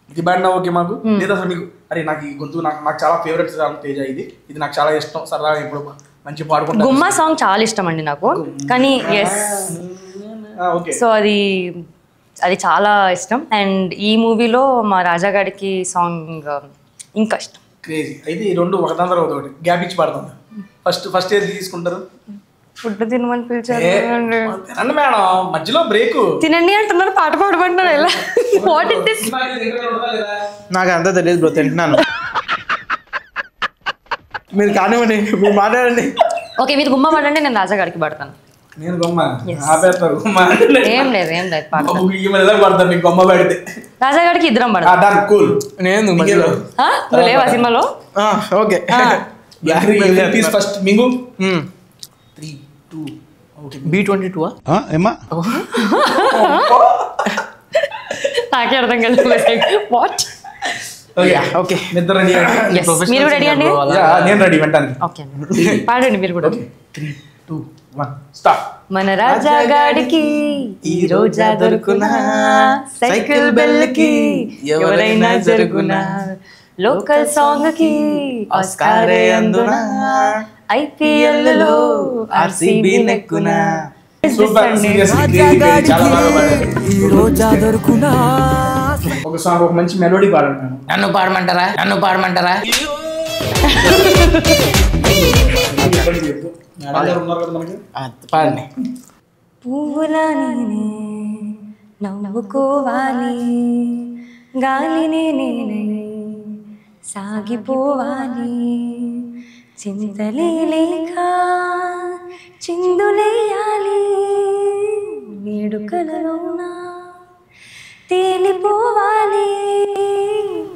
ఇది పాడినా ఓకే మాకు, లేదా అసలు మీకు అరే నాకు ఈ గొంతు నాకు చాలా ఫేవరెట్ తేజ, ఇది నాకు చాలా ఇష్టం, సరదాగా ఇప్పుడు మంచి పాడుకుంటా. గుమ్మా సాంగ్ చాలా ఇష్టం అండి నాకు, కానీ ఎస్ సో అది చాలా ఇష్టం. అండ్ ఈ మూవీలో మా రాజా గారికి సాంగ్ ఇంకా ఇష్టం. క్రేజీ. అయితే ఈ రెండు ఒకదాని తర్వాత ఒకటి గ్యాప్ ఇచ్చి పాడుతుంది. ఫస్ట్ ఏది తీసుకుంటారు? ఫుడ్ తినమని పిలిచారు తినండి మేడం, మధ్యలో బ్రేక్. తినండి అంటున్నారు, పాట పాడమంటున్నారు. ఎలా? What is this? నాకు అంతా తెలియదు బ్రో, తింటున్నాను. మీరు కానివ్వండి, మీరు మాట్లాడండి. ఓకే, మీరు గుమ్మ పాడండి, నేను రాజా గారికి పాడతాను. నేను గొమ్మ ఆపేస్తారు. ఏం లేదు పాట పడతాను నీకు గొమ్మ పెడితే. రాజా గారికి ఇద్దరం పడతాం. కూల్. నేను నువ్వు లేవా సినిమాలో? ఓకే. First మింగు 3 2 okay. B22 ఏమా నాకే అర్థం కాలేదు. వాట్? ఓకే, నిద్ర రెడీ. మీరు రెడీ అండి? నేను రెడీ వెంటానికి. ఓకే పాడండి మీరు కూడా. 3 2 1 స్టార్ట్. మన రాజా గాడికి ఈ రోజా దొరుకునా, సైకిల్ బెల్ కి ఎవరైనా జరుగునా, లోకల్ సాంగ్ కి ఆస్కారే అందునా, IPL లో RCB నెక్కునా. ఒక సాంగ్, ఒక మంచి మెలోడీ పాడండి. నన్ను పాడమంటారా? పాడండి. పువ్వులని నవ్వుకోవాలి, గాలిని నేనే సాగిపోవాలి, చింతలే లేక చిందులేయాలి, వేడుకలలోన తేలిపోవాలి,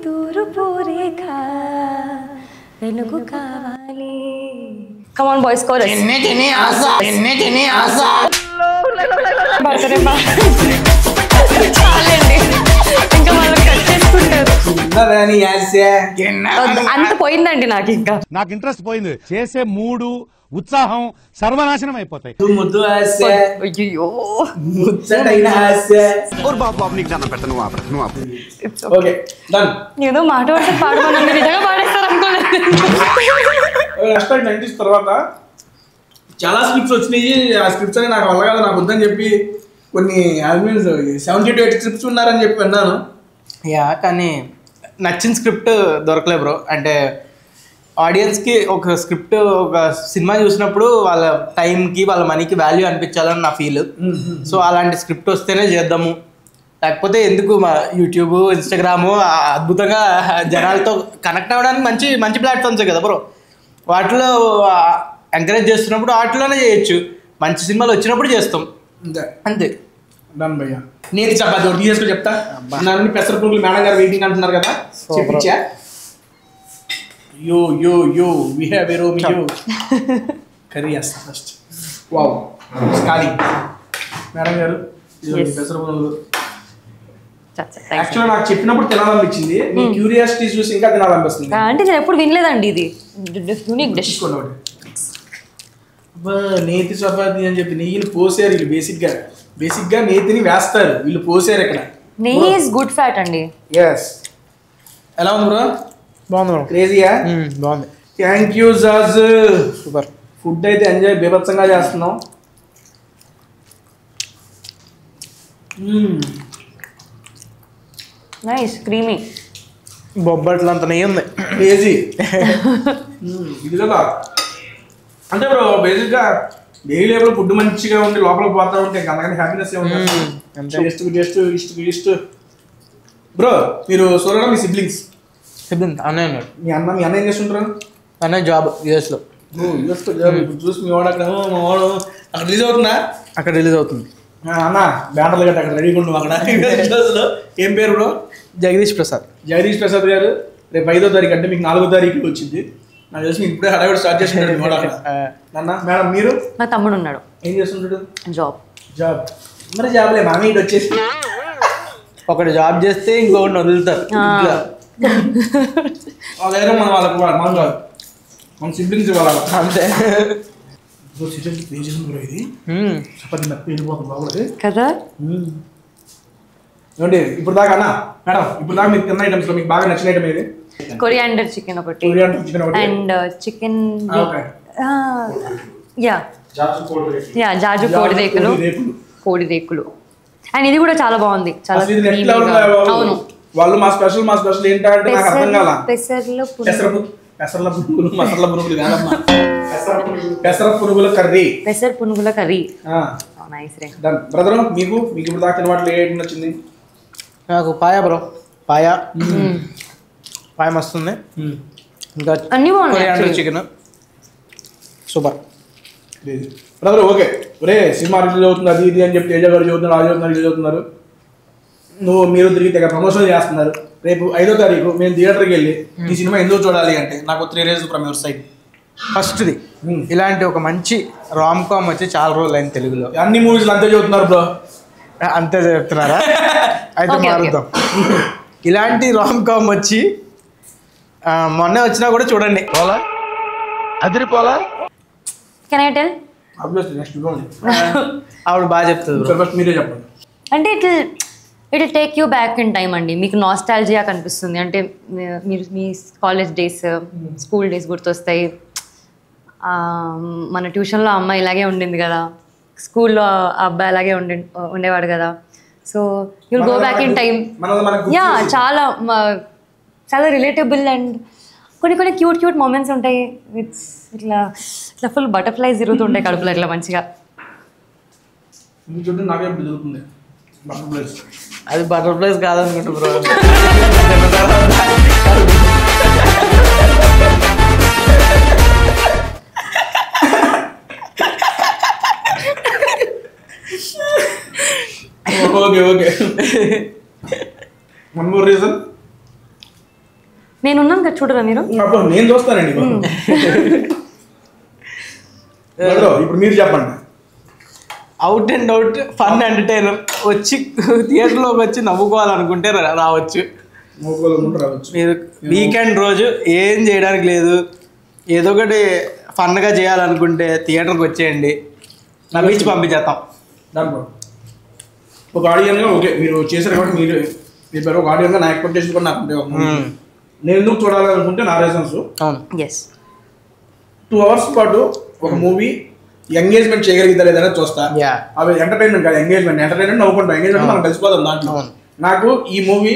తూర్పు రేఖ వెలుగు కావాలి. Come on boys, chorus. చాలండి, ఇంకా వాళ్ళు కట్ చేసుకుంటారు. అంత పోయిందండి నాకు. ఇంకా నాకు ఇంట్రెస్ట్ పోయింది. చేసే మూడు ఉత్సాహం సర్వనాశనం అయిపోతాయి. ముద్దు ఆశ, అయ్యో ముచ్చటైన ఆశ. Okay done. ఏదో మాట వస్తే పాడమని నిజంగా పాడేస్తారు అనుకోలేదు. #90s తర్వాత చాలా స్క్రిప్ట్స్ వచ్చినాయి. ఆ స్క్రిప్ట్స్ అని నాకు వల్ల కాదు, నాకు వద్దని చెప్పి కొన్ని 70 to 80 స్క్రిప్ట్స్ ఉన్నారని చెప్పి అన్నాను. కానీ నచ్చిన స్క్రిప్ట్ దొరకలే బ్రో. అంటే ఆడియన్స్కి ఒక స్క్రిప్ట్, ఒక సినిమా చూసినప్పుడు వాళ్ళ టైంకి వాళ్ళ మనీకి వాల్యూ అనిపించాలని నా ఫీల్. సో అలాంటి స్క్రిప్ట్ వస్తేనే చేద్దాము, లేకపోతే ఎందుకు. మా యూట్యూబ్, ఇన్స్టాగ్రాము అద్భుతంగా జనాలతో కనెక్ట్ అవ్వడానికి మంచి మంచి ప్లాట్ఫామ్సే కదా బ్రో. వాటిలో ఎంకరేజ్ చేస్తున్నప్పుడు వాటిలోనే చేయొచ్చు. మంచి సినిమాలు వచ్చినప్పుడు చేస్తాం అంతే. డన్ భయ్యా. నేను చపాతి ఒకటి తీసుకొని చెప్తా. నన్ను పెసర పురుగులు మేడం గారు వెయిటింగ్ అంటున్నారు కదా, చెప్పించా. యో వి హ్యావ్ ఎ రోమ్ యో కర్రీ చేస్తా ఫస్ట్. వావ్ ఖాళీ మేడం గారు పెసర పురుగులు. యాక్చువల్గా నాకు చెప్పినప్పుడు తినాలనిపించింది, మీ క్యూరియాసిటీ చూసి ఇంకా తినాలనిపిస్తుంది. అంటే నేను ఎప్పుడు వినలేదండి ఇది యూనిక్ డిష్. నేతి చపాతి అని చెప్పి నెయ్యిని పోసారు వీళ్ళు. బేసిక్గా నేతిని వేస్తారు వీళ్ళు, పోసారు ఇక్కడ. నెయ్యి ఇస్ గుడ్ ఫ్యాట్ అండి. ఎస్. ఎలా ఉంది బ్రో? బాగుంది బ్రో. క్రేజీయా? బాగుంది. Thank you jazz. Super. Food అయితే ఎంజాయ్ బీభత్సంగా చేస్తున్నాం. Nice creamy. బొబ్బట్లు అంత నెయ్యి ఉంది. క్రేజీ. ఇది కదా అంటే బ్రో బేసిక్గా డైలీ లైఫ్లో ఫుడ్ మంచిగా ఉండి లోపలికి పోతా ఉంటే అంతకని హ్యాపీనెస్ టేస్ట్. బ్రో మీరు సోలరా మీ సిబ్లింగ్స్? అన్నయ్య ఉన్నాడు. మీ అన్న ఏం చేస్తుంటారు? అన్నయ్య జాబ్ యూఎస్లో. యూఎస్లో జాబ్. చూసి మీ వాడు అక్కడ అక్కడ రిలీజ్ అవుతుందా? అక్కడ రిలీజ్ అవుతుంది. అన్న బ్యానర్లు గట్ట అక్కడ రెడీగా ఉన్నాం అక్కడ. ఏం పేరు బ్రో? జగదీష్ ప్రసాద్. జగదీష్ ప్రసాద్ గారు రేపు 5వ తారీఖు అంటే మీకు 4వ తారీఖు వచ్చింది. నాకు తెలిసి ఇప్పుడే హడావిడి స్టార్ట్ చేస్తుంటాడు మీ వాడు అక్కడ. అన్న మేడం మీరు? నా తమ్ముడు ఉన్నాడు. ఏం చేస్తుంటాడు? జాబ్. మరి జాబ్లే మామ ఇటు వచ్చేసి ఒకటి జాబ్ చేస్తే ఇంకొకటి వదులుతారు. వాళ్ళ మనం వాళ్ళకి మనం కాదు, మన సిబ్లింగ్స్ వాళ్ళ అంతే. ఇది చపాతి మెత్త వెళ్ళిపోతుంది బాగుంది కదా. ఏమండి ఇప్పుడు దాకా అన్న మేడం, ఇప్పుడు దాకా మీకు తిన్న ఐటమ్స్లో మీకు బాగా నచ్చిన ఐటమ్ ఏది? కొరియాండర్ చికెన్ ఒకటి అండ్ చికెన్ జాజు కోడి రేకులు. అండ్ ఇది కూడా చాలా బాగుంది. చాలా అవును. వాళ్ళు మా స్పెషల్ ఏంటంటే నాకు అర్థం కాల. పెసర పునుగుల కర్రీ. బ్రదర్ మీకు ఇప్పుడు దాకా తిన్న వాటిలో ఏంటి నచ్చింది? నాకు పాయా బ్రో. పాయ మస్తుంది. ఇంకా coriander chicken super. Brother okay. ఒరే సినిమా రిలీజ్ అవుతుంది అది ఇది అని చెప్పి తేజ గారు చదువుతున్నారు. మీరు తిరిగి ప్రమోషన్ చేస్తున్నారు. రేపు 5వ తారీఖు మేము థియేటర్కి వెళ్ళి ఈ సినిమా ఎందుకు చూడాలి అంటే నాకు 3 days ఫ్రమ్ యువర్ సైడ్. ఫస్ట్ది ఇలాంటి ఒక మంచి రామ్ కామ్ వచ్చి చాలా రోజులు అయింది తెలుగులో. అన్ని మూవీస్లో అంతే చదువుతున్నారు బ్రో. అంతే చెప్తున్నారా? అయితే మారుద్దాం. ఇలాంటి రామ్ కామ్ వచ్చి మొన్న వచ్చినా కూడా చూడండి. ఆవిడ బాగా చెప్తుంది. మీరే చెప్పండి. అంటే it will take you back in time అండి. మీకు నాస్టాల్జియా కనిపిస్తుంది. అంటే మీరు మీ కాలేజ్ డేస్, స్కూల్ డేస్ గుర్తొస్తాయి. మన ట్యూషన్లో అమ్మాయి ఇలాగే ఉండింది కదా, స్కూల్లో అబ్బాయి అలాగే ఉండేవాడు కదా. So you'll go back in time. Yeah చాలా చాలా రిలేటబుల్ అండ్ కొన్ని క్యూట్ మూమెంట్స్ ఉంటాయి. ఇట్లా ఫుల్ బటర్ఫ్లైస్ తిరుగుతుంటాయి కడుపులో ఇట్లా మంచిగా. అది బటర్ఫ్లైస్ కాదనుకుంటా bro. Okay. One more reason. నేనున్నాను కదా చూడరా మీరు? నేను చూస్తానండి. ఇప్పుడు మీరు చెప్పండి. Out and out fun entertainer. వచ్చి థియేటర్లోకి వచ్చి నవ్వుకోవాలనుకుంటే రావచ్చు. మీరు వీకెండ్ రోజు ఏం చేయడానికి లేదు, ఏదో ఒకటి ఫన్గా చేయాలనుకుంటే థియేటర్కి వచ్చేయండి, నవ్వించి పంపించేస్తాం. ఒక ఆడియన్గా ఓకే మీరు చేశారు కాబట్టి మీరు ఒక ఆడియన్గా నా ఎక్స్పెక్టేషన్ కూడా నాకు నేను ఎందుకు చూడాలనుకుంటే నా రీజన్స్. అవును. 2 hours పాటు ఒక మూవీ ఎంగేజ్మెంట్ చేయగలిగితే లేదని చూస్తా. అవి ఎంటర్టైన్మెంట్ కాదు, ఎంగేజ్మెంట్ నవ్వుకుంటాం. ఎంగేజ్మెంట్ మనం కలిసిపోతాం దాంట్లో. నాకు ఈ మూవీ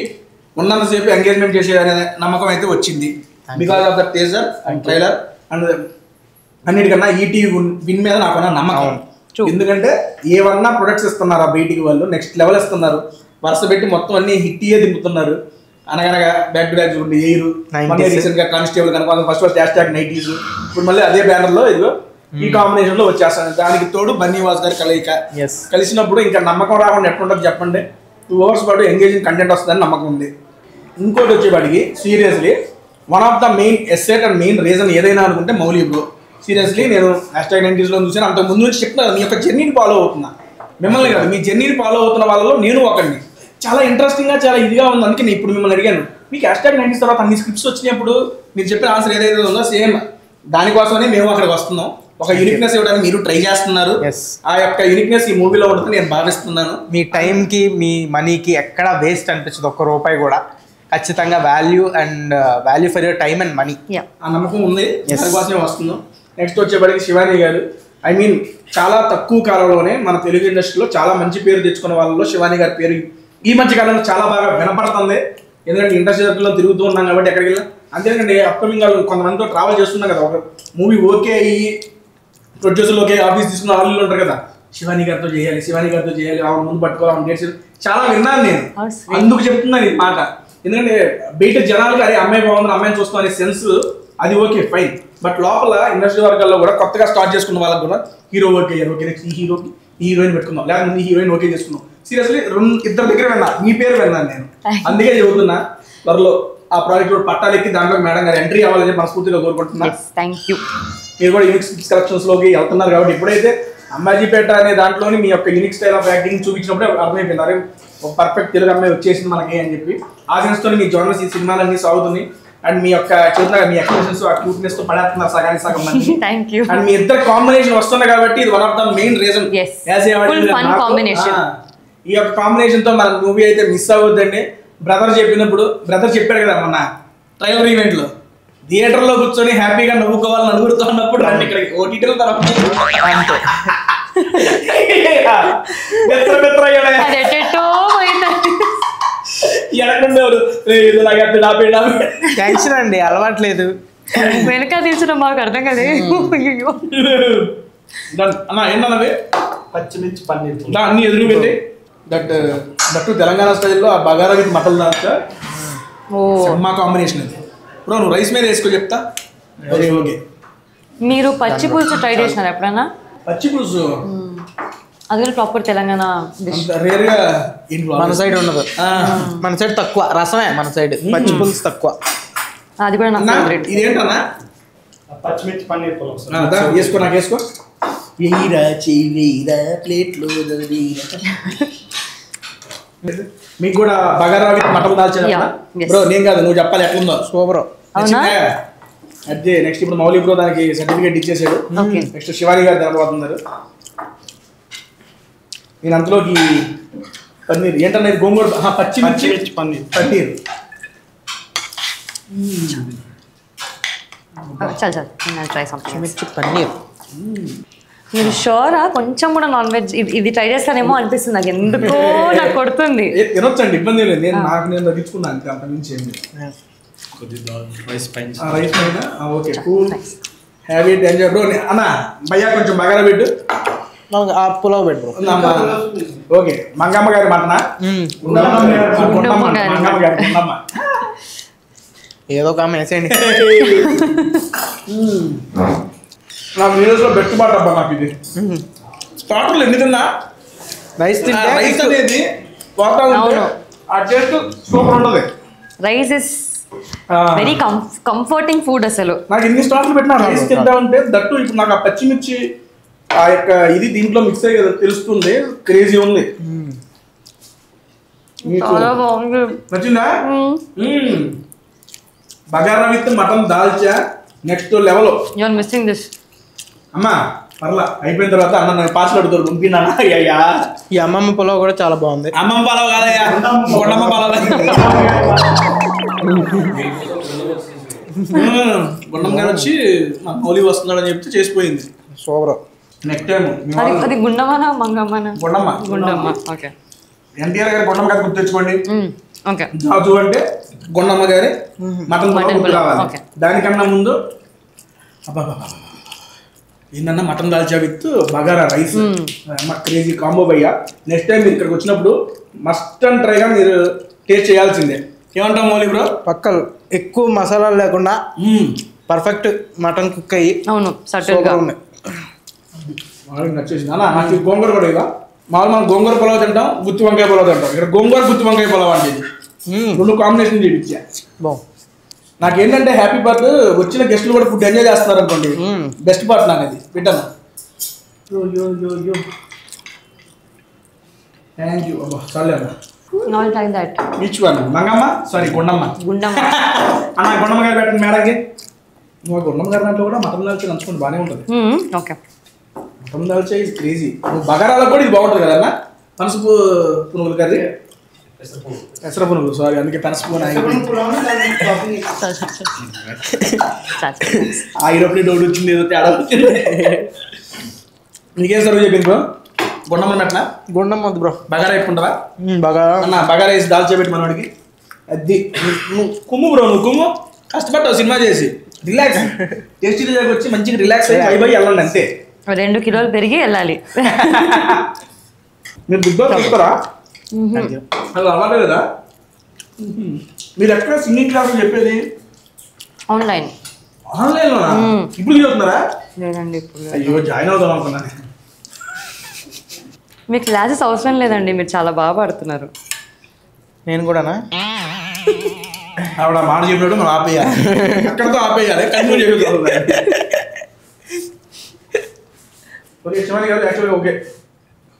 ఉన్నంతసేపు ఎంగేజ్మెంట్ చేసేదనే నమ్మకం అయితే వచ్చింది because of the teaser and trailer and అన్నిటికన్నా ఈటీవీ విన్ మీద నాకున్న నమ్మకం. ఎందుకంటే ఏమన్నా ప్రొడక్ట్స్ ఇస్తున్నారు ఆ బయటికి వాళ్ళు నెక్స్ట్ లెవెల్ ఇస్తున్నారు, వరుస పెట్టి మొత్తం అన్ని హిట్టియే దింపుతున్నారు. అనగనగా బ్యాక్ టు బ్యాక్ చూడండి ఎయిర్ రీసెంట్ గా కానిస్టేబుల్ కనుక ఫస్ట్ హ్యాష్ 90s, ఇప్పుడు మళ్ళీ అదే బ్యానర్ లో ఇదిగో ఈ కాంబినేషన్ లో వచ్చేస్తాను. దానికి తోడు బన్నీవాస్ గారి కలయిక కలిసినప్పుడు ఇంకా నమ్మకం రాకుండా ఎట్లుంటుంది చెప్పండి. 2 hours పాటు ఎంగేజింగ్ కంటెంట్ వస్తుందని నమ్మకం ఉంది. ఇంకోటి వచ్చేవాడికి seriously one of the main asset and main reason ఏదైనా అనుకుంటే మౌలి బ్రో. సీరియస్లీ నేను #90s లో చూసాను, అంతకు ముందు నుంచి చెప్తున్నా మీ యొక్క జర్నీని ఫాలో అవుతున్నా, మిమ్మల్ని కాదు మీ జర్నీని ఫాలో అవుతున్న వాళ్ళలో నేను ఒకడిని. చాలా ఇంట్రెస్టింగ్గా చాలా ఇదిగా ఉంది, అందుకే నేను ఇప్పుడు మిమ్మల్ని అడిగాను. మీకు #90s తర్వాత అన్ని స్క్రిప్ట్స్ వచ్చినప్పుడు మీరు చెప్పిన ఆన్సర్ ఏదైతే ఉందో సేమ్ దానికోసమనే మేము అక్కడికి వస్తున్నాం. ఒక యూనిక్నెస్ ఇవ్వడానికి మీరు ట్రై చేస్తున్నారు, ఆ యొక్క యూనిక్నెస్ ఈ మూవీలో ఉంటుందని నేను భావిస్తున్నాను. మీ టైంకి మీ మనీకి ఎక్కడ వేస్ట్ అనిపించదు, ₹1 కూడా. ఖచ్చితంగా value for your time and money ఆ నమ్మకం ఉంది, దానికోసమే వస్తున్నాం. నెక్స్ట్ వచ్చేప్పటికి శివాని గారు, ఐ మీన్ చాలా తక్కువ కాలంలోనే మన తెలుగు ఇండస్ట్రీలో చాలా మంచి పేరు తెచ్చుకున్న వాళ్ళలో శివాని గారి పేరు ఈ మధ్య కాలంలో చాలా బాగా వినపడుతుంది. ఎందుకంటే ఇండస్ట్రీ సర్కిల్లో తిరుగుతూ ఉన్నాం కాబట్టి ఎక్కడికి వెళ్ళినా. అంతేకాండి అప్కమింగ్ వాళ్ళు కొంతమందితో ట్రావెల్ చేస్తున్నాం కదా, ఒక మూవీ ఓకే అయ్యి ప్రొడ్యూసర్లోకి ఆఫీస్ తీసుకున్న వాళ్ళు ఉంటారు కదా, శివాని గారితో చేయాలి ఆవిడ ముందు పట్టుకోవాలి డేట్స్ చాలా విన్నాను నేను. అందుకు చెప్తున్నాను ఈ మాట. ఎందుకంటే బయట జనాలకి అరే అమ్మాయి బాగుంది అమ్మాయిని చూస్తాం అనే సెన్స్ అది ఓకే ఫైన్, బట్ లోపల ఇండస్ట్రీ వర్గాల్లో కూడా కొత్తగా స్టార్ట్ చేసుకున్న వాళ్ళకి కూడా హీరో ఓకే అయ్యారు, ఓకే నెక్స్ట్ ఈ హీరోయిన్ పెట్టుకుందాం, లేకపోతే ఈ హీరోయిన్ ఓకే చేసుకున్నాం. సీరియస్లీ ఇద్దరు దగ్గర విన్నా, మీ పేరు విన్నాను నేను, అందుకే చెబుతున్నా త్వరలో ఆ ప్రాజెక్ట్ పట్టాలెక్కి దాంట్లో మేడం గారు ఎంట్రీ అవ్వాలని మనస్ఫూర్తిగా కోరుకుంటున్నా. మీరు కూడా యూనిక్ స్కిల్స్ కలెక్షన్స్ లోకి వెళ్తున్నారు కాబట్టి ఎప్పుడైతే అంబాజీపేట అనే దాంట్లోని మీ యొక్క యూనిక్ స్టైల్ ఆఫ్ యాక్టింగ్ చూపించినప్పుడే అర్థమైపోయినారు ఒక పర్ఫెక్ట్ తెలుగు అమ్మాయి వచ్చేసింది మనకి అని చెప్పి. ఆ సెన్స్ తో మీ జోనర్స్ ఈ సినిమాలన్నీ సాగుతున్నాయి అండ్ మీ యొక్క చూస్తున్నా మీ ఎక్స్ప్రెషన్స్ ఆ క్యూట్నెస్ తో పడేస్తున్నారు సగానికి సగం మంది. అండ్ మీ ఇద్దరు కాంబినేషన్ వస్తుంది కాబట్టి ఇది one of the main reason. ఈ యొక్క కాంబినేషన్ తో మన మూవీ అయితే మిస్ అవ్వద్దండి. బ్రదర్ చెప్పాడు కదా మొన్న ట్రైలర్ ఈవెంట్ లో, థియేటర్ లో కూర్చొని హ్యాపీగా నవ్వుకోవాలని అనుకుంటూ ఉన్నప్పుడు రండి ఇక్కడికి ఓటీటీలో తర్వాత టెన్షన్ అండి అలవాట్లేదు వెనక తీర్చడం మాకు అర్థం కదే. అన్న ఏంటన్నది పచ్చిమిర్చి పన్నీర్ అన్ని ఎదురు పెట్టి దట్టు తెలంగాణ స్టైల్లో ఆ బగారా విత్ మటన్ దాకా మా కాంబినేషన్ అది. బ్రో నువ్వు రైస్ మీద వేసుకో చెప్తా. ఓకే మీరు పచ్చి పులుసు ట్రై చేసినారు ఎప్పుడైనా? పచ్చి పులుసు అది కూడా ప్రాపర్ తెలంగాణ రేర్ గా మన సైడ్ ఉండదు, మన సైడ్ తక్కువ రసమే, మన సైడ్ పచ్చి పులుసు తక్కువ. అది కూడా నా ఫేవరెట్. ఇదేంటన్నా పచ్చిమిర్చి పన్నీర్ పులుసు వేసుకో, నాకు వేసుకో. ప్లేట్లో మీకు కూడా బగారా విత్ మటన్ దాల్చిన బ్రో నేను కాదు నువ్వు చెప్పాలి ఎట్లుందో. సూపర్ అదే నెక్స్ట్ ఇప్పుడు మౌలి బ్రో దానికి సర్టిఫికేట్ ఇచ్చేసాడు. నెక్స్ట్ శివాని గారు తినబోతున్నారు. నేను అంతలోకి పన్నీర్ ఏంటన్నా ఇది గోంగూర పచ్చిమిర్చి పన్నీర్ పన్నీర్ మీరు షోరా కొంచెం కూడా నాన్ వెజ్ ఇది ట్రై చేస్తానేమో అనిపిస్తుంది నాకు, ఎందుకో నాకు కొడుతుంది. తినొచ్చండి ఇబ్బంది లేదు, నేను తగ్గించుకున్నాను అంతే, అంత మించి ఏం లేదు. రైస్ పైన okay cool have it enjoy bro. అన్న భయ్యా కొంచెం బగారా పెట్టు, పులావ్ పెట్టు. ఓకే మంగమ్మ గారి మటనా ఏదో ఒక ఆమె వేసేయండి. నా వీడియోస్లో బెట్టుబాటు అబ్బా నాకు ఇది. స్టార్టర్లు ఎన్ని తిన్నా రైస్ అనేది ఆ టేస్ట్ సూపర్ ఉంటుంది. Rice is very comforting food. అసలు నాకు ఎన్ని స్టార్టర్లు పెట్టినా రైస్ తింటా ఉంటే దట్టు ఇప్పుడు నాకు ఆ పచ్చిమిర్చి ఆ యొక్క ఇది దీంట్లో మిక్స్ అయ్యి కదా తెలుస్తుంది, క్రేజీ ఉంది. నచ్చిందా? Bagara with mutton dalcha next level. You are missing this. అమ్మా పర్లా అయిపోయిన తర్వాత అన్న నేను పార్సల్ అడుగుతారు పంపినానా. అయ్యా ఈ అమ్మమ్మ పొలవ్ కూడా చాలా బాగుంది. అమ్మమ్మ పొలవ్ కాదయ్యా, కొండమ్మ పొలవ్. గుండమ్మ గారు వచ్చి నాకు మౌలి వస్తున్నాడు అని చెప్తే చేసిపోయింది. సూపర్. నెక్స్ట్ టైం అది గుండమ్మనా మంగమ్మనా? గుండమ్మ. ఓకే. ఎన్టీఆర్ గారి గుండమ్మ గారు గుర్తు తెచ్చుకోండి. ఓకే జాజు అంటే గుండమ్మ గారి మటన్ పులావ్ గుర్తు రావాలి. ఓకే. దానికన్నా ముందు ఏంటన్నా mutton dalcha with bagara rice crazy combo భయ్యా. నెక్స్ట్ టైం మీరు ఇక్కడికి వచ్చినప్పుడు మస్ట్ అండ్ ట్రైగా మీరు టేస్ట్ చేయాల్సిందే. ఏమంటాం మౌలి బ్రో? పక్కలు ఎక్కువ మసాలాలు లేకుండా పర్ఫెక్ట్ మటన్ కుక్ అయ్యి అవును సటిల్గా ఉన్నాయి. వాళ్ళకి నచ్చేసింది అన్న. నాకు గోంగూర కూడా ఇక మామూలు మనం గోంగూర పొలవ తింటాం, గుత్తి వంకాయ పొలవ తింటాం. ఇక్కడ గోంగూర గుత్తి వంకాయ పొలవ అంటే రెండు కాంబినేషన్ చేయించా. నాకేంటంటే హ్యాపీ పార్ట్ వచ్చిన గెస్టులు కూడా ఫుడ్ ఎంజాయ్ చేస్తున్నారు అనుకోండి. బెస్ట్ పార్ట్ నాకు అది పెట్టాను. Thank you. అబ్బా చాలే అన్న. Not like that. Which one? Mangamma sorry Gundamma. అన్న గుండమ్మ గారు పెట్టండి మేడంకి. నువ్వు గుండమ్మ గారి దాంట్లో కూడా మటన్ దాల్చి నంచుకుంటే బాగానే ఉంటుంది. ఓకే మటన్ దాల్చా ఇది క్రేజీ. నువ్వు బగారాలకు కూడా ఇది బాగుంటుంది కదా అన్న. పనసపు పునుగులు కర్రీ, పెసర పునుగులు సారీ అందుకే పనసపు ఆ ఈరోజు డౌట్ వచ్చింది, ఏదో తేడా వచ్చింది. నీకేం సర్వ్ చెప్పింది బ్రో? గుండమ్మ పెట్టినా గుండమ్మ వద్దు బ్రో, బగారా పెట్టుకుంటారా? బాగా అన్న బగారా వేసి దాల్చా పెట్టి మనవాడికి అది నువ్వు కుమ్ము బ్రో, నువ్వు కుమ్ము. కష్టపడ్డావు సినిమా చేసి, రిలాక్స్ టేస్టీ దగ్గరికి వచ్చి మంచిగా రిలాక్స్ అయ్యి అయిపోయి వెళ్ళండి అంతే. 2 కిలోలు పెరిగి వెళ్ళాలి. మీరు దుబ్బా చూస్తారా? అది అవ్వాలి కదా. మీరు ఎక్కడ సింగింగ్ క్లాస్ చెప్పేది? ఆన్లైన్. ఆన్లైన్లోనా? ఇప్పుడు చదువుతున్నారా? లేదండి ఇప్పుడు. అయ్యో జాయిన్ అవుదాం అనుకున్నాను. మీ క్లాసెస్ అవసరం లేదండి, మీరు చాలా బాగా పాడుతున్నారు. నేను కూడానా? ఆవిడ మాట చెప్పినట్టు మనం ఆపేయాలి, అక్కడతో ఆపేయాలి, కంటిన్యూ చేయగలుగుతాం. ఓకే శివాని గారు, యాక్చువల్గా ఓకే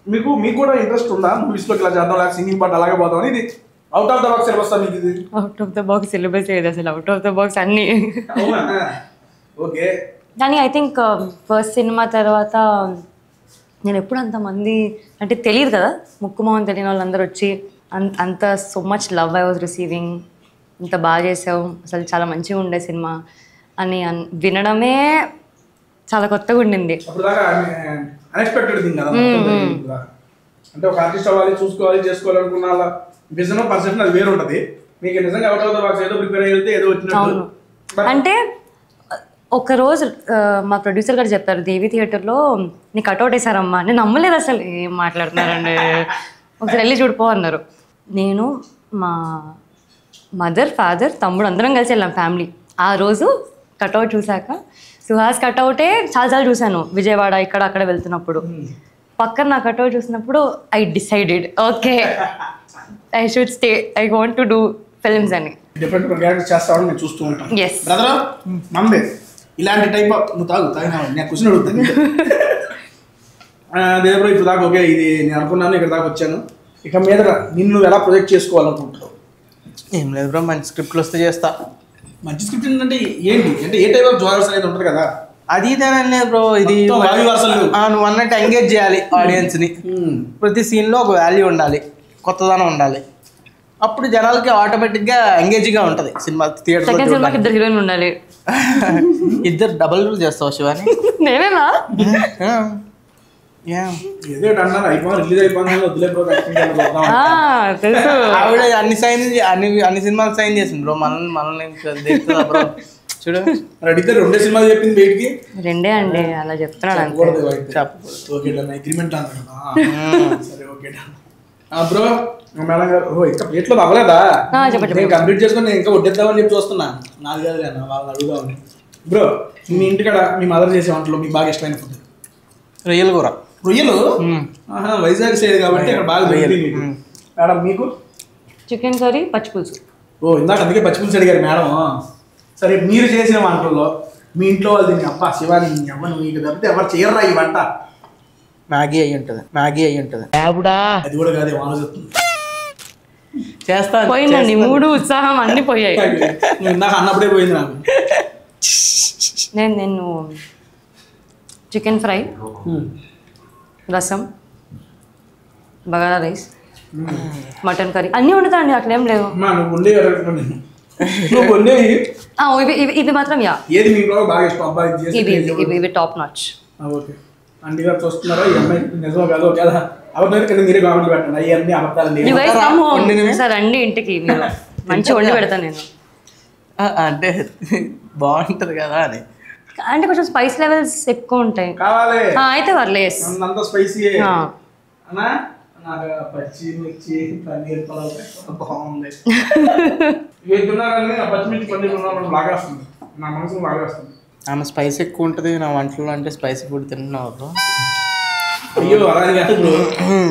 మీకు కూడా ఇంట్రెస్ట్ ఉందా మూవీస్లో ఇలా చేద్దాం, లేకపోతే సింగింగ్ పార్ట్ అలాగే పోదాం అని? ఇది out of the box syllabus మీకు? ఇది out of the box syllabus ఏది అసలు? అవుట్ ఆఫ్ ద బాక్స్ అన్ని. ఓకే. కానీ ఐ థింక్ ఫస్ట్ సినిమా తర్వాత నేను ఎప్పుడు అంతమంది అంటే తెలియదు కదా, ముక్కు మొహం తెలియని వాళ్ళందరూ వచ్చి అంత so much love I was receiving, ఇంత బాగా చేసావు, అసలు చాలా మంచిగా ఉండే సినిమా అని వినడమే చాలా కొత్తగా ఉండింది. అప్పుడు దాకా అన్ఎక్స్పెక్టెడ్ థింగ్ కదా. అంటే ఒక ఆర్టిస్ట్ అవ్వాలి, చూసుకోవాలి, చేసుకోవాలనుకున్న వాళ్ళ విజన్ పర్సెప్షన్ అది వేరు ఉంటుంది. మీకు నిజంగా అవుట్ ఆఫ్ ద బాక్స్ ఏదో ప్రిపేర్ అయ్యి వెళ్తే ఏదో వచ్చినట్టు. అంటే ఒకరోజు మా ప్రొడ్యూసర్ గారు చెప్పారు, దేవి థియేటర్లో నీ కట్అవుట్ వేసారమ్మా. నేను నమ్మలేదు అసలు, ఏం మాట్లాడుతున్నారండి, ఒకసారి వెళ్ళి చూడిపో అన్నారు. నేను మా మదర్, ఫాదర్, తమ్ముడు అందరం కలిసి వెళ్ళాం ఫ్యామిలీ. ఆ రోజు కట్అవుట్ చూశాక సుహాస్ కట్అవుటే చాలాసార్లు చూశాను విజయవాడ ఇక్కడ అక్కడ వెళ్తున్నప్పుడు. పక్కన నా కట్అవుట్ చూసినప్పుడు I decided okay I should stay, I want to do films అని. డిఫరెంట్ క్యారెక్టర్స్ చేస్తామని నేను చూస్తూ ఉంటాను. ఎస్ బ్రదర్ మమ్మీ ఇలాంటి టైప్ నువ్వు తాగినా నేను క్వశ్చన్ అడుగుతాను. దేవరా ఇప్పుడు దాకా ఓకే, ఇది నేను అనుకున్నాను, ఇక్కడ దాకా వచ్చాను. ఇక మీద నిన్ను ఎలా ప్రొజెక్ట్ చేసుకోవాలనుకుంటున్నావు? ఏం లేదు బ్రో, మంచి స్క్రిప్ట్లు వస్తే చేస్తా. మంచి స్క్రిప్ట్ ఏంటంటే ఏంటి అంటే ఏ టైప్ ఆఫ్ జోనర్స్ అనేది ఉంటుంది కదా. అది ఇదేనండి బ్రో, ఇది నువ్వు అన్నట్టు ఎంగేజ్ చేయాలి ఆడియన్స్ ని. ప్రతి సీన్ లో ఒక వాల్యూ ఉండాలి, కొత్తదనం ఉండాలి. అప్పుడు జనాలకి ఆటోమేటిక్ గా ఎంగేజింగ్ గా ఉంటది సినిమా. థియేటర్ సినిమాకి 2 హీరోయిన్లు ఉండాలి. ఇద్దరు డబుల్ రూల్ చేస్తావు శివాని? నేనేనా? ఏదో అన్నారు అయిపోయి రిలీజ్ అయిపోయినా వదిలే బ్రో. తెలుసు, ఆవిడ అన్ని సినిమాలు సైన్ చేసింది బ్రో. మనల్ని తెలుస్తుందా బ్రో? చూడు అడిగితే 2 సినిమాలు చెప్పింది బయటికి. 2 అండి అలా చెప్తున్నాడు. అగ్రిమెంట్ అంటారు కదా. సరే ఓకే బ్రో. మేడం గారు ఇంకా ప్లేట్లో అవ్వలేదా? నేను కంప్లీట్ చేసుకుని నేను ఇంకా వడ్డిద్దామని చెప్పి చూస్తున్నా. నాది కాదు కదా, వాళ్ళని అడుగుదామని. బ్రో మీ ఇంటికాడ మీ మదర్ చేసే వంటలో మీకు బాగా ఇష్టమైన ఫుడ్? రొయ్యలు కూర. రొయ్యలు? వైజాగ్ సైడ్ కాబట్టి అక్కడ బాగా రొయ్యలు. మేడం మీకు? చికెన్ కర్రీ, పచ్చి పులుసు. ఓ ఇందాక అందుకే పచ్చి పులుసు అడిగారు మేడం. సరే మీరు చేసిన వంటల్లో మీ ఇంట్లో వాళ్ళు దీన్ని అబ్బా శివాని ఎవరు మీకు తప్పితే ఎవరు చేయర్రా ఈ వంట? మ్యాగీ అయ్యి ఉంటుంది. అది కూడా కాదు, ఆలోచిస్తుంది. చేస్తా పోయిందండి మూడు, ఉత్సాహం అన్ని పోయాయి. నువ్వు ఇందాక అన్నప్పుడే పోయింది నాకు. నేను చికెన్ ఫ్రై, రసం, బగారా రైస్, మటన్ కర్రీ అన్నీ వండుతానండి, అట్లేం లేదు. నువ్వు ఉండే నువ్వు ఉండేవి ఇవి మాత్రం యా. ఏది మీ ఇంట్లో బాగా ఇష్టం? అబ్బాయి ఇవి టాప్ నాచ్. ఓకే అండి గారు చూస్తున్నారా ఈ అమ్మాయి నిజమో కాదో కదా అబద్ధాలు కింద మీరే కామెంట్ పెట్టండి అవన్నీ అబద్ధాలు You guys come home. Sir రండి ఇంటికి మీరు మంచి వండి పెడతాను నేను. అంటే బాగుంటది కదా అని. అంటే కొంచెం స్పైస్ లెవెల్స్ ఎక్కువ ఉంటాయి. కావాలి అయితే వర్లేస్ అంత స్పైసీ అన్నా నాకు పచ్చిమిర్చి పన్నీర్ పలావ్ బాగుంది. పచ్చిమిర్చి పన్నీర్ పలావ్ బాగా వస్తుంది, నా మనసు బాగా వస్తుంది. ఆమె స్పైస్ ఎక్కువ ఉంటుంది నా వంటలో, అంటే స్పైసీ ఫుడ్ తింటున్నావు. అయ్యో అలాగే కాదు బ్రో,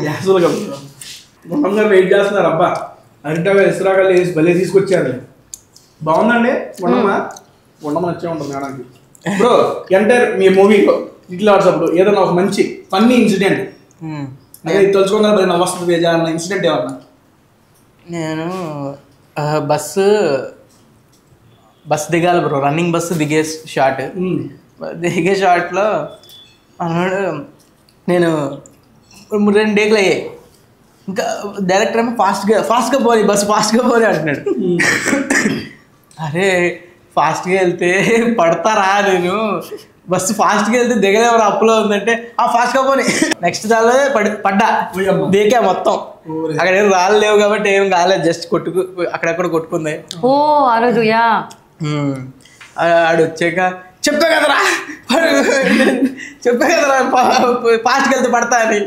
యాక్చువల్గా బ్రో మొహంగా వెయిట్ చేస్తున్నారు. అబ్బా అరిటాగా ఇసురాగాలు వేసి భలే తీసుకొచ్చారు. బాగుందండి ఉండమని వచ్చే ఉంటుంది మేడానికి. బ్రో ఎంటర్ మీ మూవీలో ఇట్లా వాట్సాప్ ఏదైనా ఒక మంచి ఫన్నీ ఇన్సిడెంట్ తలుచుకున్నా భలే నవ్వు వస్తుంది అన్న ఇన్సిడెంట్ ఏమన్నా? నేను బస్ దిగాలి బ్రో, రన్నింగ్ బస్సు దిగే షాట్లో అన్నాడు నేను 2 డేలు అయ్యాయి. ఇంకా డైరెక్టర్ ఏమో ఫాస్ట్గా పోయి బస్సు ఫాస్ట్గా పోయి అంటున్నాడు. అరే ఫాస్ట్గా వెళ్తే పడతారా, నేను బస్సు ఫాస్ట్గా వెళ్తే దిగలేవరా అప్పులో ఉందంటే ఫాస్ట్గా పోనీ. నెక్స్ట్ దాలో పడ్డా దేకా మొత్తం. అక్కడ ఏం రాళ్ళు లేవు కాబట్టి ఏం కాలేదు, జస్ట్ అక్కడక్కడ కొట్టుకుంది. ఓ ఆ రోజు యా ఆడు వచ్చాక చెప్పా కదరా ఫాస్ట్కి వెళ్తే పడతా అని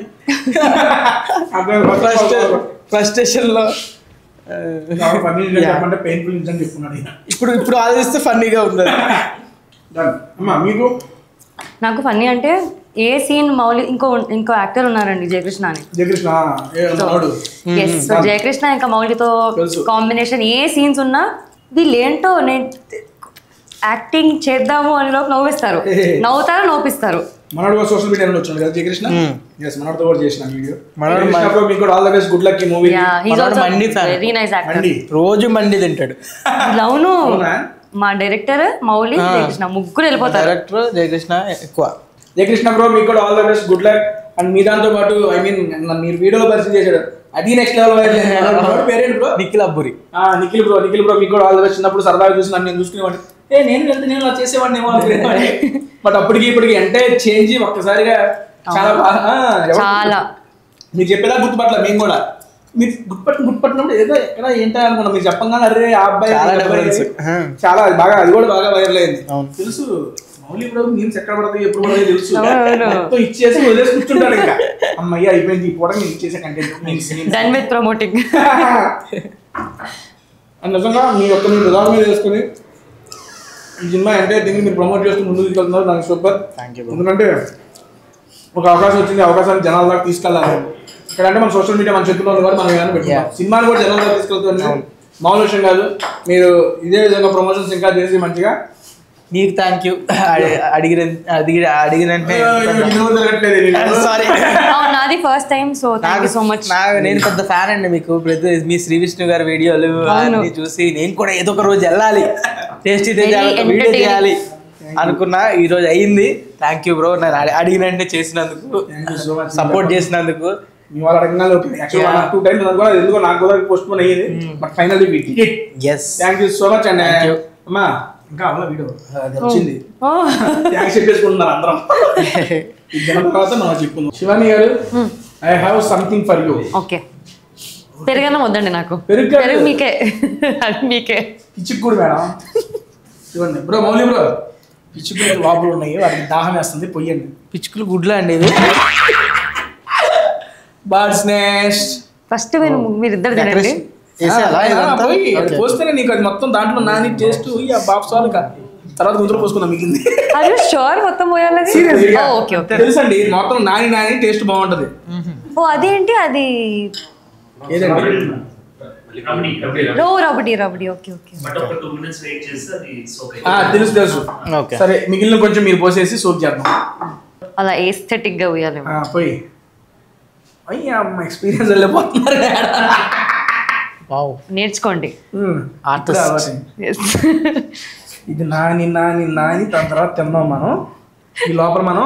ఫ్రస్ట్రేషన్లో. ఇప్పుడు ఆలోచిస్తే ఫన్నీగా ఉంది. నాకు ఫన్నీ అంటే ఏ సీన్ మౌలి ఇంకో యాక్టర్ ఉన్నారండి జయకృష్ణ అని. సో జయకృష్ణ ఇంకా మౌలితో కాంబినేషన్ ఏ సీన్స్ ఉన్నా వీళ్ళు ఏంటో నేను యాక్టింగ్ చేద్దాము అని లోపు నవ్విస్తారు, నవ్వుతారా నవ్విస్తారు. మనోడు సోషల్ మీడియాలో వచ్చాడు కదా జయకృష్ణ, మనోడితో కూడా చేసిన వీడియో. మీకు కూడా all the best, good luck ఈ మూవీ. వెరీ నైస్ యాక్టర్, రోజు మండి తింటాడు. అవును మా డైరెక్టర్ మౌలి జయకృష్ణ ముగ్గురు వెళ్ళిపోతారు. డైరెక్టర్ జయకృష్ణ ఎక్కువ. జయకృష్ణ బ్రో మీకు కూడా all the best, good luck. And మీ దాంతో పాటు మీరు వీడియోలో పరిచయం చేశాడు, అది నెక్స్ట్ లెవెల్. పేరేంటి బ్రో? నిఖిల్ అబ్బురి. నిఖిల్ బ్రో మీకు కూడా ఆల్ ద బెస్ట్. చిన్నప్పుడు సరదాగా చూసి నేను చూసుకునేవాడిని, నేను వెళ్తే నేను అలా చేసేవాడిని ఏమో. బట్ అప్పటికి ఇప్పటికి అంటే చేంజ్ ఒక్కసారిగా చాలా చాలా. మీరు చెప్పేదా గుర్తుపట్ల మేము కూడా, మీరు గుర్తుపట్టినప్పుడు ఏదో ఎక్కడ ఏంటో అనుకున్నాం. మీరు చెప్పగానే అరే ఆ అబ్బాయి చాలా బాగా, అది కూడా బాగా వైరల్ అయింది. తెలుసు మౌలి ఇప్పుడు మీమ్స్ ఎక్కడ పడతాయి ఎప్పుడు పడతాయి తెలుసు, మొత్తం ఇచ్చేసి వదిలేసి కూర్చుంటాడు. ఇంకా అమ్మయ్య అయిపోయింది ఈ పూట నేను ఇచ్చేసే కంటెంట్ ప్రమోటింగ్. నిజంగా మీ యొక్క మీరు రిజాల్వ్ మీద వేసుకుని ఈ సినిమా అంటే దీన్ని మీరు ప్రమోట్ చేస్తూ ముందుకు తీసుకెళ్తున్నారు, నాకు సూపర్. ఎందుకంటే ఒక అవకాశం వచ్చింది, అవకాశాన్ని జనాల దాకా తీసుకెళ్ళాలి. ఇక్కడ అంటే మన సోషల్ మీడియా మన చేతుల్లో ఉంది, మనం ఏమైనా పెట్టుకున్నాం. సినిమాని కూడా జనాల దాకా తీసుకెళ్తున్నాం, మామూలు విషయం కాదు. మీరు ఇదే విధంగా ప్రమోషన్స్ ఇంకా చేసి మంచిగా. నీకు థ్యాంక్ యూ. అడిగినంటే నాది first time, so thank you so much. నేను పెద్ద ఫ్యాన్ అండి మీకు. మీ శ్రీ విష్ణు గారి వీడియోలు అన్ని చూసి నేను కూడా ఏదో ఒక రోజు వెళ్ళాలి, టేస్టీ వీడియో చేయాలి అనుకున్నా. ఈ రోజు అయ్యింది. థ్యాంక్ యూ బ్రో, నేను అడిగినంటే చేసినందుకు, సపోర్ట్ చేసినందుకు. వాళ్ళు అడగంగా టూ టైమ్స్ ఎందుకో నాకు కూడా పోస్ట్ పోన్ అయ్యేది, but finally we did it. yes thank you so much. And అమ్మా ఇంకా అవ్వలే వీడియో వచ్చింది, థ్యాంక్స్ చెప్పేసుకుంటున్నారు అందరం. ఈ జనం తర్వాత మనం చెప్పుకుందాం. శివాని గారు, I have something for you. Okay, పెరుగన్నం వద్దండి నాకు, పెరుగు మీకే, మీకే. పిచ్చిక్కుడు మేడం ఇవ్వండి బ్రో. మౌలి బ్రో పిచ్చుకులు వాపులు ఉన్నాయి, వాటికి దాహం వేస్తుంది, పొయ్యండి. పిచ్చుకులు గుడ్లా అండి ఇవి. బర్డ్స్ నెస్ట్ ఫస్ట్ మీరు ఇద్దరు తినండి. పోస్తేనే నీకు అది మొత్తం దాంట్లో నాని టేస్ట్ బాక్స్ వాళ్ళు తర్వాత గుంతులు పోసుకుందాం మిగిలింది. మొత్తం పోయాలి తెలుసండి, మొత్తం నాని టేస్ట్ బాగుంటది. ఓ అదేంటి అది రబడి. ఓకే ఓకే తెలుసు. సరే మిగిలిన కొంచెం మీరు పోసేసి సోప్ చేద్దాం, అలా ఎస్థెటిక్ గా పోయాలి. పోయి అయ్యా ఎక్స్పీరియన్స్ వెళ్ళిపోతున్నారు, నేర్చుకోండి. ఇది నాని దాని తర్వాత తిన్నాం మనం. ఈ లోపల మనం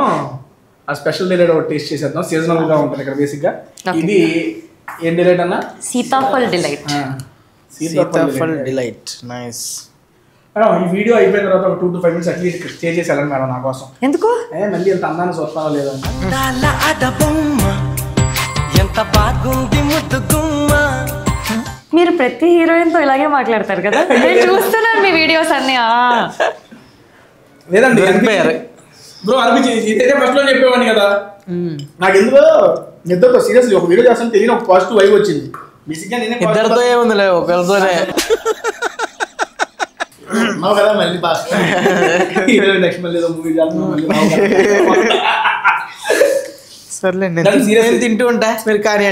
ఆ స్పెషల్ డిలైట్ ఒకటి టేస్ట్ చేసేద్దాం, సీజనల్ గా ఉంటుంది ఇక్కడ బేసిక్ గా. ఇది ఏం డిలైట్ అన్న? Sitaphal delight. Sitaphal delight, nice. ఈ వీడియో అయిపోయిన తర్వాత ఒక 2 to 5 minutes అట్లీస్ట్ స్టే చేసి వెళ్ళండి మేడం నా కోసం. ఎందుకు? మళ్ళీ ఎంత అందాన్ని చూస్తానో లేదో ఎంత బాగుంది ముద్దుగుమ్మ. మీరు ప్రతి హీరోయిన్ తో ఇలాగే మాట్లాడతారు కదా, నేను చూస్తున్నాను మీ వీడియోస్ అన్ని. లేదండి బ్రో అనిపించింది ఇదే ఫస్ట్ లో చెప్పేవాడిని కదా. నాకు ఎందుకో నిద్రతో సీరియస్లీ ఒక వీడియో చేస్తాను తెలియని ఒక పాజిటివ్ వైబ్ వచ్చింది. బేసిక్గా నేనే ఇద్దరితో ఏముందిలే, ఒకరితోనే కదా. మళ్ళీ నెక్స్ట్ మళ్ళీ ఏదో మూవీ చేస్తున్నాం. సర్లే నేను తింటూ ఉంటా, మీరు కానీ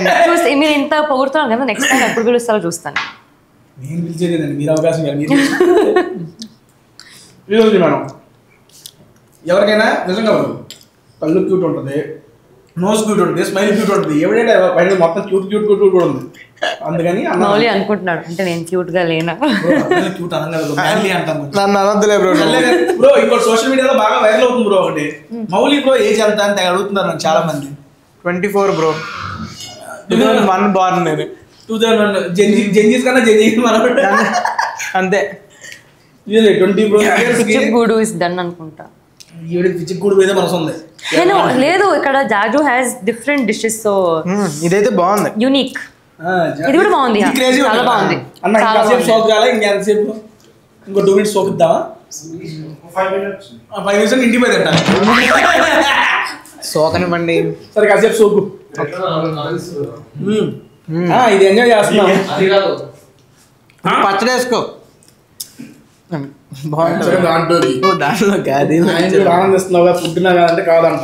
మీరు ఇంత పొగుడుతున్నాను కదా, నెక్స్ట్ టైం ఎప్పుడు పిలుస్తారో చూస్తాను. నేను పిలిచేదేనండి, మీరు అవకాశం కాదు. మీరు మేడం ఎవరికైనా నిజంగా కళ్ళు క్యూట్ ఉంటుంది, నోస్ క్యూట్ ఉంటుంది, స్మైల్ క్యూట్ ఉంటుంది, ఎవరైనా బయట మొత్తం క్యూట్ క్యూట్ క్యూట్ కూడా ఉంది. అందుకని మౌలి అనుకుంటున్నాడు అంటే నేను క్యూట్ గా లేనా. క్యూట్ అనగానే అంటాను నన్ను అనొద్దులే బ్రో. బ్రో ఇంకోటి సోషల్ మీడియాలో బాగా వైరల్ అవుతుంది బ్రో. ఒకటి మౌలి బ్రో ఏజ్ ఎంత అంటే అడుగుతున్నారు నన్ను చాలా మంది. 24 బ్రో. 2001 బార్న్ నేను. 2001 జెంజీస్ కన్నా జెంజీస్ మనం అంతే. 20 బ్రో గూడు ఇస్ డన్ అనుకుంటా. పిచ్చి గూడు మీద మనసు ఉంది. నేను లేదు, ఇక్కడ జాజు హ్యాస్ డిఫరెంట్ డిషెస్. సో ఇదైతే బాగుంది, యూనిక్. ఇది కూడా బాగుంది, చాలా బాగుంది. అన్న ఇంకాసేపు సోక్ కాలే, ఇంకెంతసేపు ఇంకో 2 minutes సోకిద్దామా? 5 minutes ఇంటికి పోయిందంట. సోకనివ్వండి. సరే కాసేపు సోకు. ఇది ఎంజాయ్ చేస్తున్నాం. పచ్చడి వేసుకో, బాగుంటుంది. దాంట్లో కాదు ఆనందిస్తున్నావుగా ఫుడ్ నా కాదంటే కాదంట.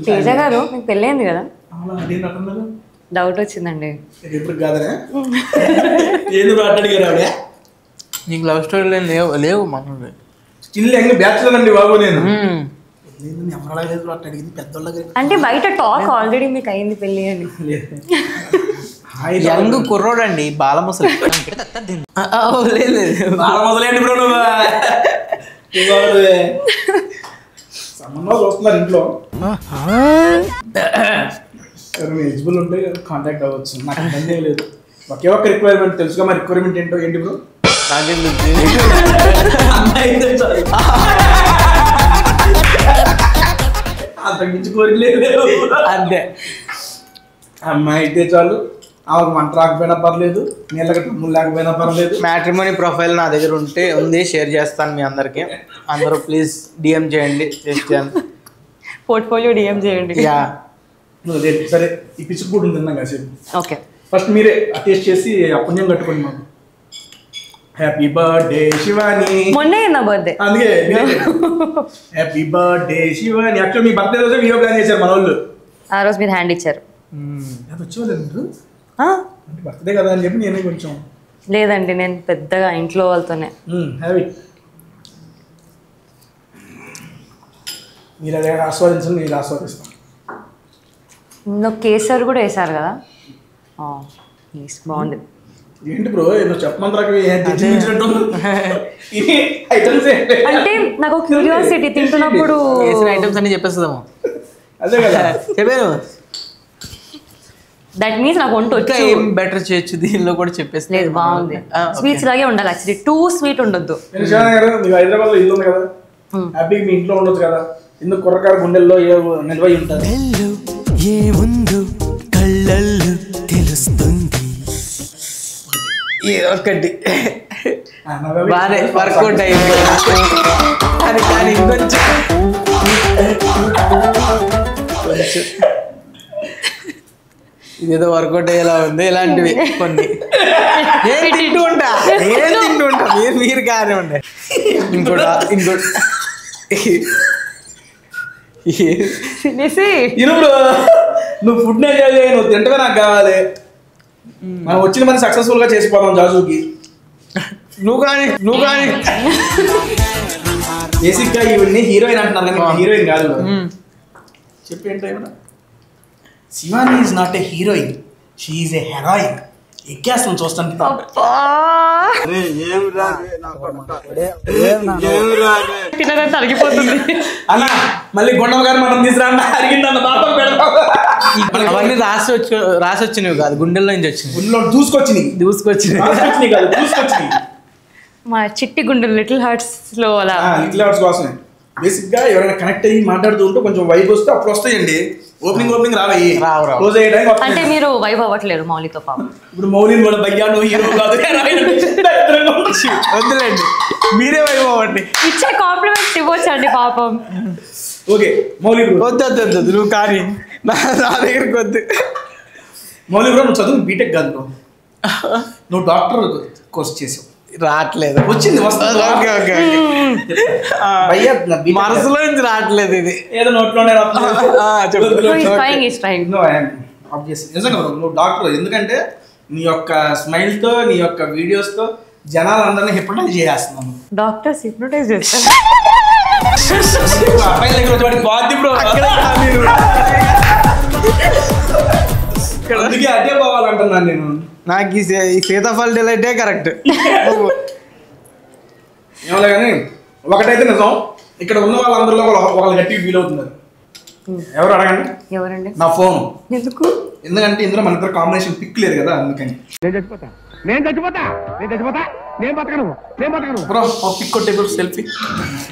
తేజ గారు మీకు పెళ్ళైంది కదా, డౌట్ వచ్చిందండి. ఎప్పుడు కాదనే ఏది అడిగారు ఆవిడ? నీకు లవ్ స్టోరీ లేవు మనది. స్టిల్ యంగ్ బ్యాచులర్ అండి బాబు. నేను అంటే బయట టాక్ ఆల్రెడీ మీకు అయింది పెళ్ళి అని. యంగ్ కుర్రోడండి, బాల ముసలి. సంబంధాలు చూస్తున్నారు ఇంట్లో, ఎలిజిబుల్ ఉంటే కాంటాక్ట్ అవ్వచ్చు. నాకు ఇబ్బంది లేదు. ఒకే ఒక్క రిక్వైర్మెంట్ తెలుసుగా. మా రిక్వైర్మెంట్ ఏంటో ఏంటి బ్రో? అంతకు మించి కోరికలేదు అంతే. అమ్మాయి అయితే చాలు, ఆమెకు వంట రాకపోయినా పర్లేదు, నీళ్ళకి తమ్ములు లేకపోయినా పర్లేదు. మ్యాట్రిమోనీ ప్రొఫైల్ నా దగ్గర ఉంది, షేర్ చేస్తాను మీ అందరికి. అందరూ ప్లీజ్ డిఎం చేయండి, పోర్ట్ఫోలియో డిఎం చేయండి. సరే ఈ పిచ్చి కూడా ఉంది కాసేపు. ఓకే, ఫస్ట్ మీరే టేస్ట్ చేసి పుణ్యం కట్టుకోండి మాకు. Happy birthday Shivani. మొన్నే నా బర్త్డే, అందుకే హ్యాపీ బర్త్డే శివాని. యాక్చువల్ మీ బర్త్డే రోజే వీడియో ప్లాన్ చేశారు మన వాళ్ళు. ఆ రోజు మీరు హ్యాండ్ ఇచ్చారు. వచ్చేవాళ్ళు మీరు బర్త్డే కదా అని చెప్పి నేనే కొంచెం. లేదండి, నేను పెద్దగా ఇంట్లో వాళ్ళతోనే. హ్యాపీ మీరు అదే ఆస్వాదించండి, నేను ఆస్వాదిస్తాను. ఇందులో కేసర్ కూడా వేసారు కదా, బాగుంది. ఏంటి బ్రో ఏదో చెప్పమంటారు అంటే నాకు క్యూరియాసిటీ, తింటున్నప్పుడు ఐటమ్స్ అన్ని చెప్పేస్తాము. అదే కదా చెప్పాను. దట్ మీన్స్ నాకు వంట వచ్చి ఏం బెటర్ చేయొచ్చు దీనిలో కూడా చెప్పేసి. లేదు, బాగుంది. స్వీట్స్ లాగే ఉండాలి యాక్చువల్లీ, టూ స్వీట్ ఉండొద్దు. హైదరాబాద్ లో ఇల్లు ఉంది కదా, హ్యాపీ మీ ఇంట్లో ఉండొచ్చు కదా. ఎందుకు కుర్రకారు గుండెల్లో నిల్వై ఉంటుంది. ఏముందు కళ్ళల్లో తెలుస్తుంది. ఒకటి బాగానే వర్కౌట్ అయింది కానీ ఇంకొంచెం ఇదేదో వర్కౌట్ అయ్యేలా ఉంది. ఇలాంటివి కొన్ని నేను తింటూ ఉంటా మీరు కానీ ఉండే. ఇంకోటి నువ్వు ఫుడ్ ఎంజాయ్ చేయి, నువ్వు తింటమే నాకు కావాలి. మనం వచ్చిన పని సక్సెస్ఫుల్ గా చేసిపోదాం జాజుకి. నువ్వు కానీ బేసిక్ గా ఇవన్నీ హీరోయిన్ అంటున్నారు కానీ హీరోయిన్ కాదు. చెప్పి ఏంటో ఏమన్నా Shivani is not a heroine, she is a heroin. ఎక్కేస్తాం చూస్తాను. అరిగిపోతుంది అన్న. మళ్ళీ గుండమ్మ గారు మనం తీసుకురా అరిగిందన్న బాబా పెడతాం. అవన్నీ రాసి వచ్చినవి కాదు, గుండెల్లో నుంచి వచ్చింది. గుండెలో దూసుకొచ్చినాయి కాదు, దూసుకొచ్చినాయి. మా చిట్టి గుండెలు లిటిల్ హార్ట్స్ లో అలా లిటిల్ హార్ట్స్ కోసమే బేసిక్ గా ఎవరైనా కనెక్ట్ అయ్యి మాట్లాడుతూ ఉంటే కొంచెం వైబ్ వస్తే అప్పుడు వస్తాయండి. ఓపెనింగ్ రావయ్యి క్లోజ్ అయ్యే టైం అంటే మీరు వైబ్ అవ్వట్లేరు మౌలితో పాపం. ఇప్పుడు మౌలిని కూడా భయ్యాను హీరో కాదు వద్దులేండి మీరే వైబ్ అవ్వండి. ఇచ్చే కాంప్లిమెంట్స్ ఇవ్వచ్చండి పాపం. ఓకే మౌలి వద్దు నువ్వు కానీ నా దగ్గరికి వద్దు. మౌలి బ్రో నువ్వు చదువు బీటెక్ కాదు బ్రో, నువ్వు డాక్టర్ కోర్స్ చేసావు. రావట్లేదు. వచ్చింది వస్తుంది. మనసులో నుంచి రావట్లేదు ఇది ఏదో నోట్లోనే నిజంగా నువ్వు డాక్టర్. ఎందుకంటే నీ యొక్క స్మైల్ తో నీ యొక్క వీడియోస్ తో జనాలందరినీ హిప్నటైజ్ చేస్తున్నాను. డాక్టర్స్ హిప్నటైజ్ చేస్తారు. అబ్బాయి దగ్గర బాధ్య బ్రో, అందుకే అదే పోవాలంటున్నాను నేను. నాకు ఈ సీతాఫల్ డిలైటే కరెక్ట్. ఏమలే కానీ ఒకటైతే నిజం, ఇక్కడ ఉన్న వాళ్ళందరిలో ఒకళ్ళు గట్టిగా ఫీల్ అవుతున్నారు. ఎవరు అడగండి? ఎవరండి? నా ఫోన్. ఎందుకంటే ఇందులో మన ఇద్దరు కాంబినేషన్ పిక్ లేదు కదా, అందుకని. బ్రో పిక్ కొట్టే సెల్ఫీ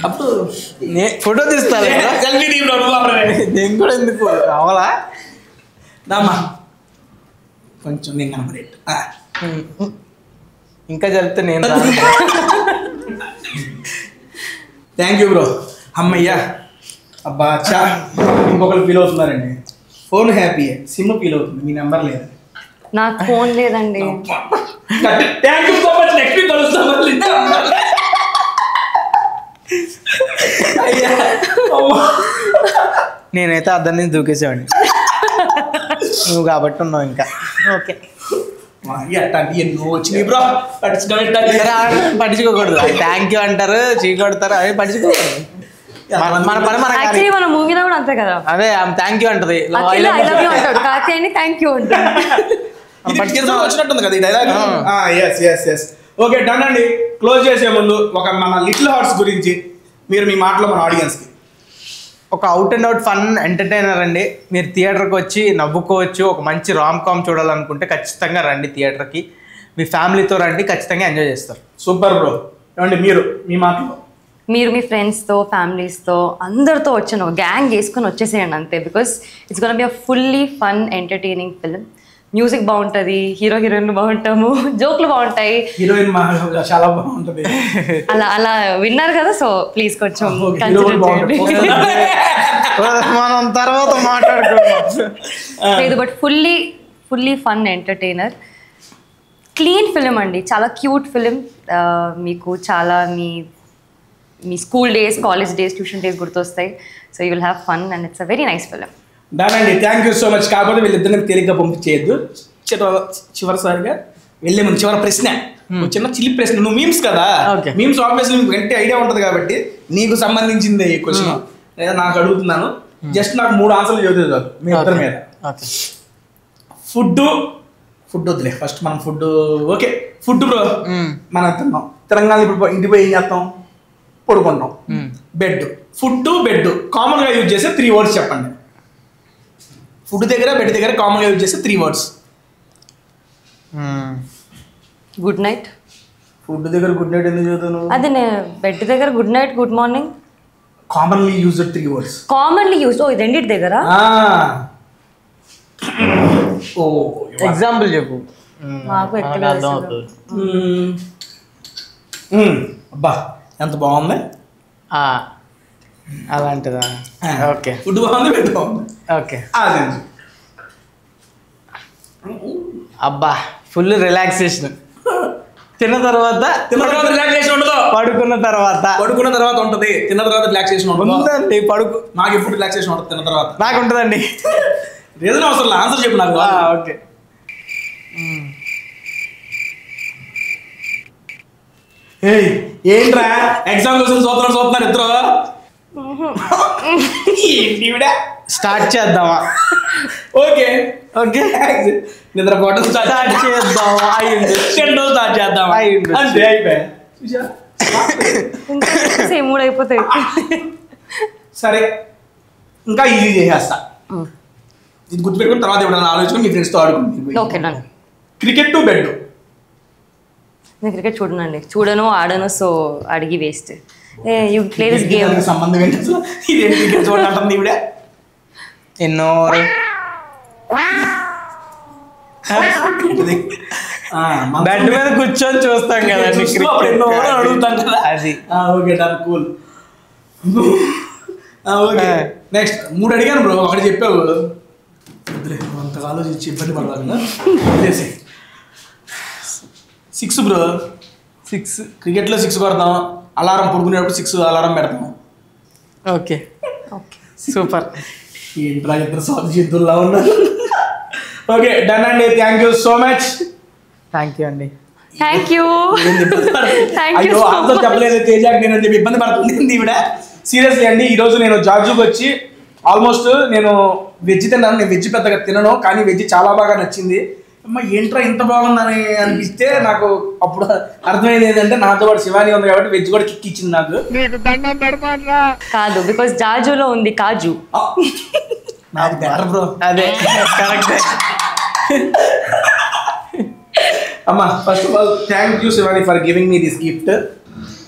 అప్పుడు ఫోటో తీస్తారు. నేను కూడా ఎందుకు రావాలా? దామా కొంచెం నేను కనపడేట్టు ఇంకా చెప్తే నేను. Thank you bro. అమ్మయ్యా అబ్బా చా ఇంకొకరు ఫీల్ అవుతున్నారండి. ఫోన్ హ్యాపీ, సిమ్ ఫీల్ అవుతుంది, మీ నెంబర్ లేదు. నాకు ఫోన్ లేదండి. Thank you so much. Next week కలుస్తాం. నేనైతే అద్దం నుంచి దూకేసేవాడిని, నువ్వు కాబట్టి ఉన్నావు ఇంకా. ఓకే ఎన్నో వచ్చినాయి బ్రో, పట్టించుకోకూడదు. థ్యాంక్ యూ అంటారు, చీకొడతారు, అవి పట్టించుకోకూడదు. మన పని మన మన మూవీలో కూడా అంతే కదా. అదే థ్యాంక్ యూ అంటది, థ్యాంక్ యూ వచ్చినట్టుంది కదా ఈ డైలాగ్. ఓకే డన్ అండి. క్లోజ్ చేసే ముందు ఒక మన లిటిల్ హార్ట్స్ గురించి మీరు మీ మాటలో మన ఆడియన్స్ కి. ఒక out and out fun entertainer అండి. మీరు థియేటర్కి వచ్చి నవ్వుకోవచ్చు. ఒక మంచి రామ్ కామ్ చూడాలనుకుంటే ఖచ్చితంగా రండి థియేటర్కి. మీ ఫ్యామిలీతో రండి, ఖచ్చితంగా ఎంజాయ్ చేస్తారు. Super bro. ఏమండి మీరు మీ మాటలో? మీరు మీ ఫ్రెండ్స్తో ఫ్యామిలీస్తో అందరితో వచ్చిన గ్యాంగ్ వేసుకొని వచ్చేసేయండి అంతే. Because it's gonna be a fully fun entertaining film. Music బాగుంటుంది, హీరో హీరోయిన్ బాగుంటాము, జోక్లు బాగుంటాయి, హీరోయిన్ చాలా బాగుంటుంది. అలా విన్నారు కదా. సో ప్లీజ్ కొంచెం మనం తర్వాత మాట్లాడుకుంటాం. లేదు but fully fun entertainer, clean film అండి, చాలా క్యూట్ ఫిలిం. మీకు చాలా మీ school days, college days, tuition days గుర్తొస్తాయి. So you will have fun and it's a very nice film. దానండి థ్యాంక్ యూ సో మచ్. కాకపోతే వీళ్ళిద్దరిని తేలిగ్గా పంపించేయద్దు. చివరిసారిగా వెళ్ళే ముందు చివరి ప్రశ్న, చిన్న చిల్లి ప్రశ్న. నువ్వు మీమ్స్ కదా, మీమ్స్ ఆబ్వియస్లీ మీకు గంటే ఐడియా ఉంటుంది కాబట్టి నీకు సంబంధించింది ఈ క్వశ్చన్ లేదా నాకు అడుగుతున్నాను. జస్ట్ నాకు 3 ఆన్సర్లు చదువుతుంది కాదు మీ ఇద్దరి మీద. ఫుడ్ వద్దులే, ఫస్ట్ మనం ఫుడ్. ఓకే ఫుడ్ బ్రో, మనం తిన్నాం తెలంగాణ. ఇప్పుడు ఇంటికి పోయి ఏం చేస్తాం? పడుకుంటాం. బెడ్. ఫుడ్ బెడ్ కామన్గా యూజ్ చేసే 3 వర్డ్స్ చెప్పండి. ఫుడ్ దగ్గర బెడ్ దగ్గర కామన్గా యూజ్ చేసే 3 వర్డ్స్. Good night. ఫుడ్ దగ్గర గుడ్ నైట్ ఎందుకు చదువుతాను? అదే బెడ్ దగ్గర good night, good morning. Commonly used 3 words. Commonly used. ఓ ఇది రెండింటి దగ్గర. ఓ ఎగ్జాంపుల్ చెప్పు. నాకు అబ్బా ఎంత బాగుంది. అలాంటిదా? ఓకే ఫుడ్ బాగుంది, బెడ్ బాగుంది. ఓకే అబ్బా ఫుల్ రిలాక్సేషన్. తిన్న తర్వాత రిలాక్సేషన్ ఉండదు, పడుకున్న తర్వాత ఉంటుంది. తిన్న తర్వాత రిలాక్సేషన్ ఉంటుందండి. పడుకు నాకు ఎప్పుడు రిలాక్సేషన్ ఉంటుంది తిన్న తర్వాత. నాకు ఉంటుందండి. రీజన్ అవసరం లేదు, ఆన్సర్ చెప్పు నాకు. ఓకే ఏంట్రా ఎగ్జామ్ కోసం చూస్తున్నారు ఇద్దరు? స్టార్ట్ చేద్దామా? ఓకే నిద్రపోవడం స్టార్ట్ చేద్దామా? స్టార్ట్ చేద్దామా? అంతే అయిపోయా. అయిపోతాయి. సరే ఇంకా ఈజీ చేసేస్తా. ఇది గుర్తుపెట్టుకుని తర్వాత ఎప్పుడైనా ఆలోచించుకుని మీ ఫ్రెండ్స్తో ఆడుకుంటుంది. ఓకే. Cricket to bed. నేను క్రికెట్ చూడను ఆడను, సో అడిగి waste. You play this game. సంబంధం ఏంటి అసలు? ఇదేంటి క్రికెట్ చూడాలంటుంది ఇవిడే? ఎన్నో బెడ్ మీద కూర్చొని చూస్తాం కదా అడుగుతాం కదా అది. Okay done cool. Okay next 3 అడిగాను బ్రో, ఒకటి చెప్పావు. అంతగా ఆలోచించి ఇబ్బంది పడవాలి. 6 బ్రో, 6 క్రికెట్లో 6 కొడతాం. అలారం పడుకునేటప్పుడు 6 అలారం పెడతాం. Okay super. ఏంట్రా ఇద్దరు సాగు చేతుల్లా ఉన్నారు. ఓకే డన్ అండి, thank you so much. Thank you అండి. Thank you. అయ్యో అందరూ చెప్పలేదు తేజాకి నేను చెప్పి ఇబ్బంది పడుతుంది ఈవిడ. సీరియస్లీ అండి, ఈరోజు నేను జార్జుకి వచ్చి ఆల్మోస్ట్ నేను వెజ్ తిన్నాను. నేను వెజ్ పెద్దగా తినను, కానీ వెజ్ చాలా బాగా నచ్చింది. అమ్మ ఏంట్రా ఇంత బాగుందని అనిపిస్తే నాకు అప్పుడు అర్థమైంది ఏంటంటే నాతో పాటు శివాని ఉంది కాబట్టి వెజ్ కూడా కిక్ ఇచ్చింది నాకు. కాదు, బికాస్ జార్జులో ఉంది కాజు. నాకు బెటర్ బ్రో. అదే కరెక్ట్. అమ్మా first of all thank you Shivani for giving me this gift.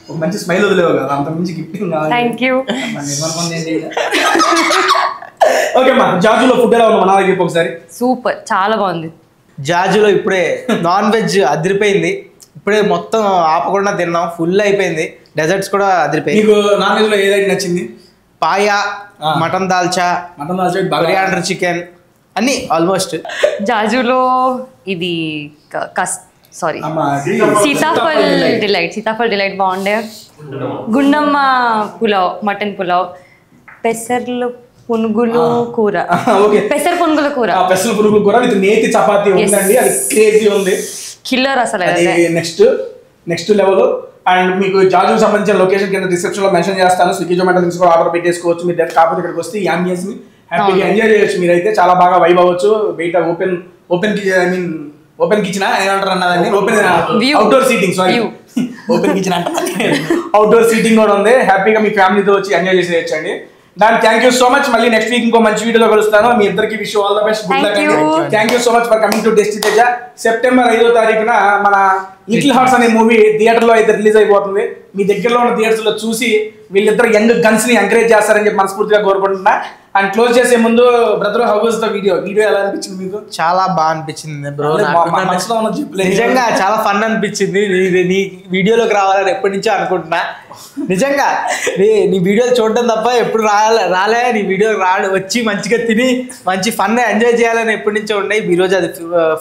ఒక మంచి స్మైల్ వదిలేవు కదా, అంత మంచి గిఫ్టింగ్ కావాలి. Thank you. ఓకే అమ్మా, జార్జులో ఫుడ్ ఎలా ఉందా నా దగ్గర ఒకసారి? సూపర్, చాలా బాగుంది. జార్జులో ఇప్పుడే నాన్ వెజ్ అదిరిపోయింది. ఇప్పుడే మొత్తం ఆపకుండా తిన్నాం, ఫుల్ అయిపోయింది. డెజర్ట్స్ కూడా అదిరిపోయింది. మీకు నాన్ వెజ్ లో ఏదైనా నచ్చింది? పాయా, మటన్ దాల్చా, బిర్యానీ, చికెన్ అన్ని ఆల్మోస్ట్. జార్జులో ఇది సీతాఫల్ డిలైట్ బాగుండే. గుండమ్మ పులావ్, మటన్ పులావ్, పెసర్లు పునుగులు కూర, పెసర పునుగుల కూర, పెసర పునుగుల కూర విత్ నేతి చపాతీ ఉందండి. అది క్రేజీ ఉంది, కిల్లర్ అసలు. Next level. అండ్ మీకు జార్జుకి సంబంధించిన లొకేషన్ కింద డిస్క్రిప్షన్ లో మెన్షన్ చేస్తాను. స్విగ్గీ జొమాటో నుంచి కూడా ఆర్డర్ పెట్టేసుకోవచ్చు. మీరు కాకపోతే ఇక్కడికి వస్తే ఈ అంబియన్స్ ని హ్యాపీగా ఎంజాయ్ చేయొచ్చు. మీరైతే చాలా బాగా వైబ్ అవ్వచ్చు. బయట ఓపెన్ కిచెన్ ఏమంటారు అన్నదండి, outdoor seating, sorry open kitchen అంటే అవుట్డోర్ సీటింగ్ కూడా ఉంది. హ్యాపీగా మీ ఫ్యామిలీతో వచ్చి ఎంజాయ్ చేసేయచ్చండి. దాని థ్యాంక్ యూ సో మచ్. మళ్ళీ నెక్స్ట్ వీక్ ఇంకో మంచి వీడియోలో కలుస్తాను. మీ ఇద్దరికి wish all the best, good luck అండి. Thank you so much for coming to tasty Teja. September 5వ తారీఖున మన లిటిల్ హార్ట్స్ అనే మూవీ థియేటర్ లో అయితే రిలీజ్ అయిపోతుంది. మీ దగ్గరలో ఉన్న థియేటర్స్ లో చూసి వీళ్ళిద్దరు యంగ్ గన్స్ ని ఎంకరేజ్ చేస్తారని చెప్పి మనస్ఫూర్తిగా కోరుకుంటున్నా. అండ్ క్లోజ్ చేసే ముందు brother, how was the video ఎలా అనిపించింది మీకు? చాలా బాగా అనిపించింది బ్రో. చెప్పలేదు, నిజంగా చాలా ఫన్ అనిపించింది. నీ వీడియోలోకి రావాలని ఎప్పటి నుంచో అనుకుంటున్నా. నిజంగా నీ వీడియోలు చూడటం తప్ప ఎప్పుడు రాలే. నీ వీడియో వచ్చి మంచిగా తిని మంచి ఫన్ ఎంజాయ్ చేయాలని ఎప్పటి నుంచో ఉన్నాయి. ఈ రోజు అది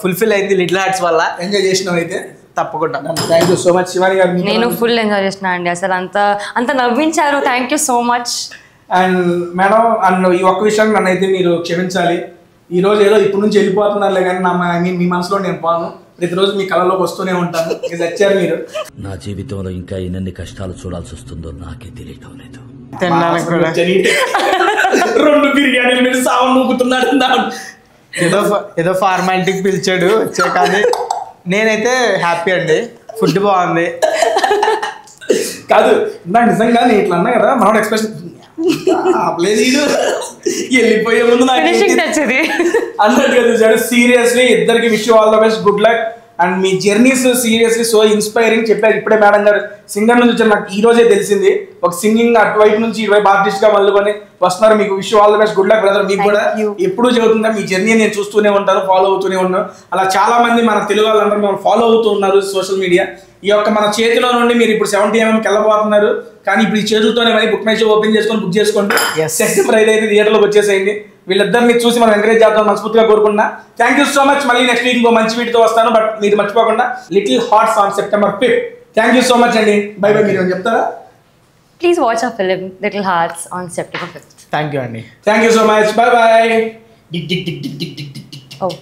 ఫుల్ఫిల్ అయింది లిటిల్ హార్ట్స్ వల్ల. ఎంజాయ్ చేసినావు అయితే తప్పకుండా. Thank you so much Shivani garu. నేను ఫుల్ ఎంజాయ్ చేసిన అండి, అసలు అంత నవ్వించారు. Thank you so much. And madam, and ఈ ఒక్క విషయం నన్ను అయితే మీరు క్షమించాలి. ఈ రోజు ఏదో ఇప్పుడు నుంచి వెళ్ళిపోతున్నారులే కానీ మీ మనసులో నేను పోను. ప్రతిరోజు మీ కళలోకి వస్తూనే ఉంటాను. ఇది వచ్చారు మీరు. నా జీవితంలో ఇంకా ఎన్ని కష్టాలు చూడాల్సి వస్తుందో నాకే తెలియటం లేదు. 2 బిర్యానీలు మీరు సాగు నూకుతున్నాడు. ఏదో ఫార్మాలిటీకి పిలిచాడు వచ్చా, కానీ నేనైతే హ్యాపీ అండి. ఫుడ్ బాగుంది. కాదు నాకు నిజంగా నేను ఇట్లా అన్నా కదా, మనోడు ఎక్స్ప్రెషన్ వెళ్ళిపోయే ముందు నాకు అన్నట్టుగా చూసాడు. సీరియస్లీ ఇద్దరికి wish all the best, good luck. And me journeys seriously so inspiring. చెప్పారు ఇప్పుడే మేడం గారు సింగర్ నుంచి వచ్చారు, నాకు ఈ రోజే తెలిసింది. ఒక సింగింగ్ అటువైపు నుంచి ఇటువైపు ఆర్టిస్ట్ గా మళ్ళీ వస్తున్నారు. మీకు wish all the best, good luck brother. మీకు కూడా ఎప్పుడూ చెబుతుందా మీ జర్నీ నేను చూస్తూనే ఉంటాను, ఫాలో అవుతూనే ఉన్నాను. అలా చాలా మంది మన తెలుగు వాళ్ళందరూ మేము ఫాలో అవుతూ ఉన్నారు సోషల్ మీడియా. ఈ యొక్క మన చేతిలో నుండి మీరు ఇప్పుడు 70 mm వెళ్ళబోతున్నారు, కానీ ఇప్పుడు ఈ చేతులతోనే మరి బుక్ మై షో ఓపెన్ చేసుకొని బుక్ చేసుకోండి. సెప్టెంబర్ 5 అయితే థియేటర్లోకి వచ్చేసేయండి. వీళ్ళిద్దరిని చూసి మనం ఎంకరేజ్ చేద్దాం మనస్ఫూర్తిగా కోరుకున్నా. Thank you so much. మళ్ళీ నెక్స్ట్ వీక్ ఇంకో మంచి వీడియోతో వస్తాను. బట్ మీరు మర్చిపోకుండా Little Hearts on September 5th. Thank you so much అండి. Bye bye. మీరు చెప్తారా? Please watch our film Little Hearts on September 5th. Thank you అండి. Thank you so much. Bye bye. Oh.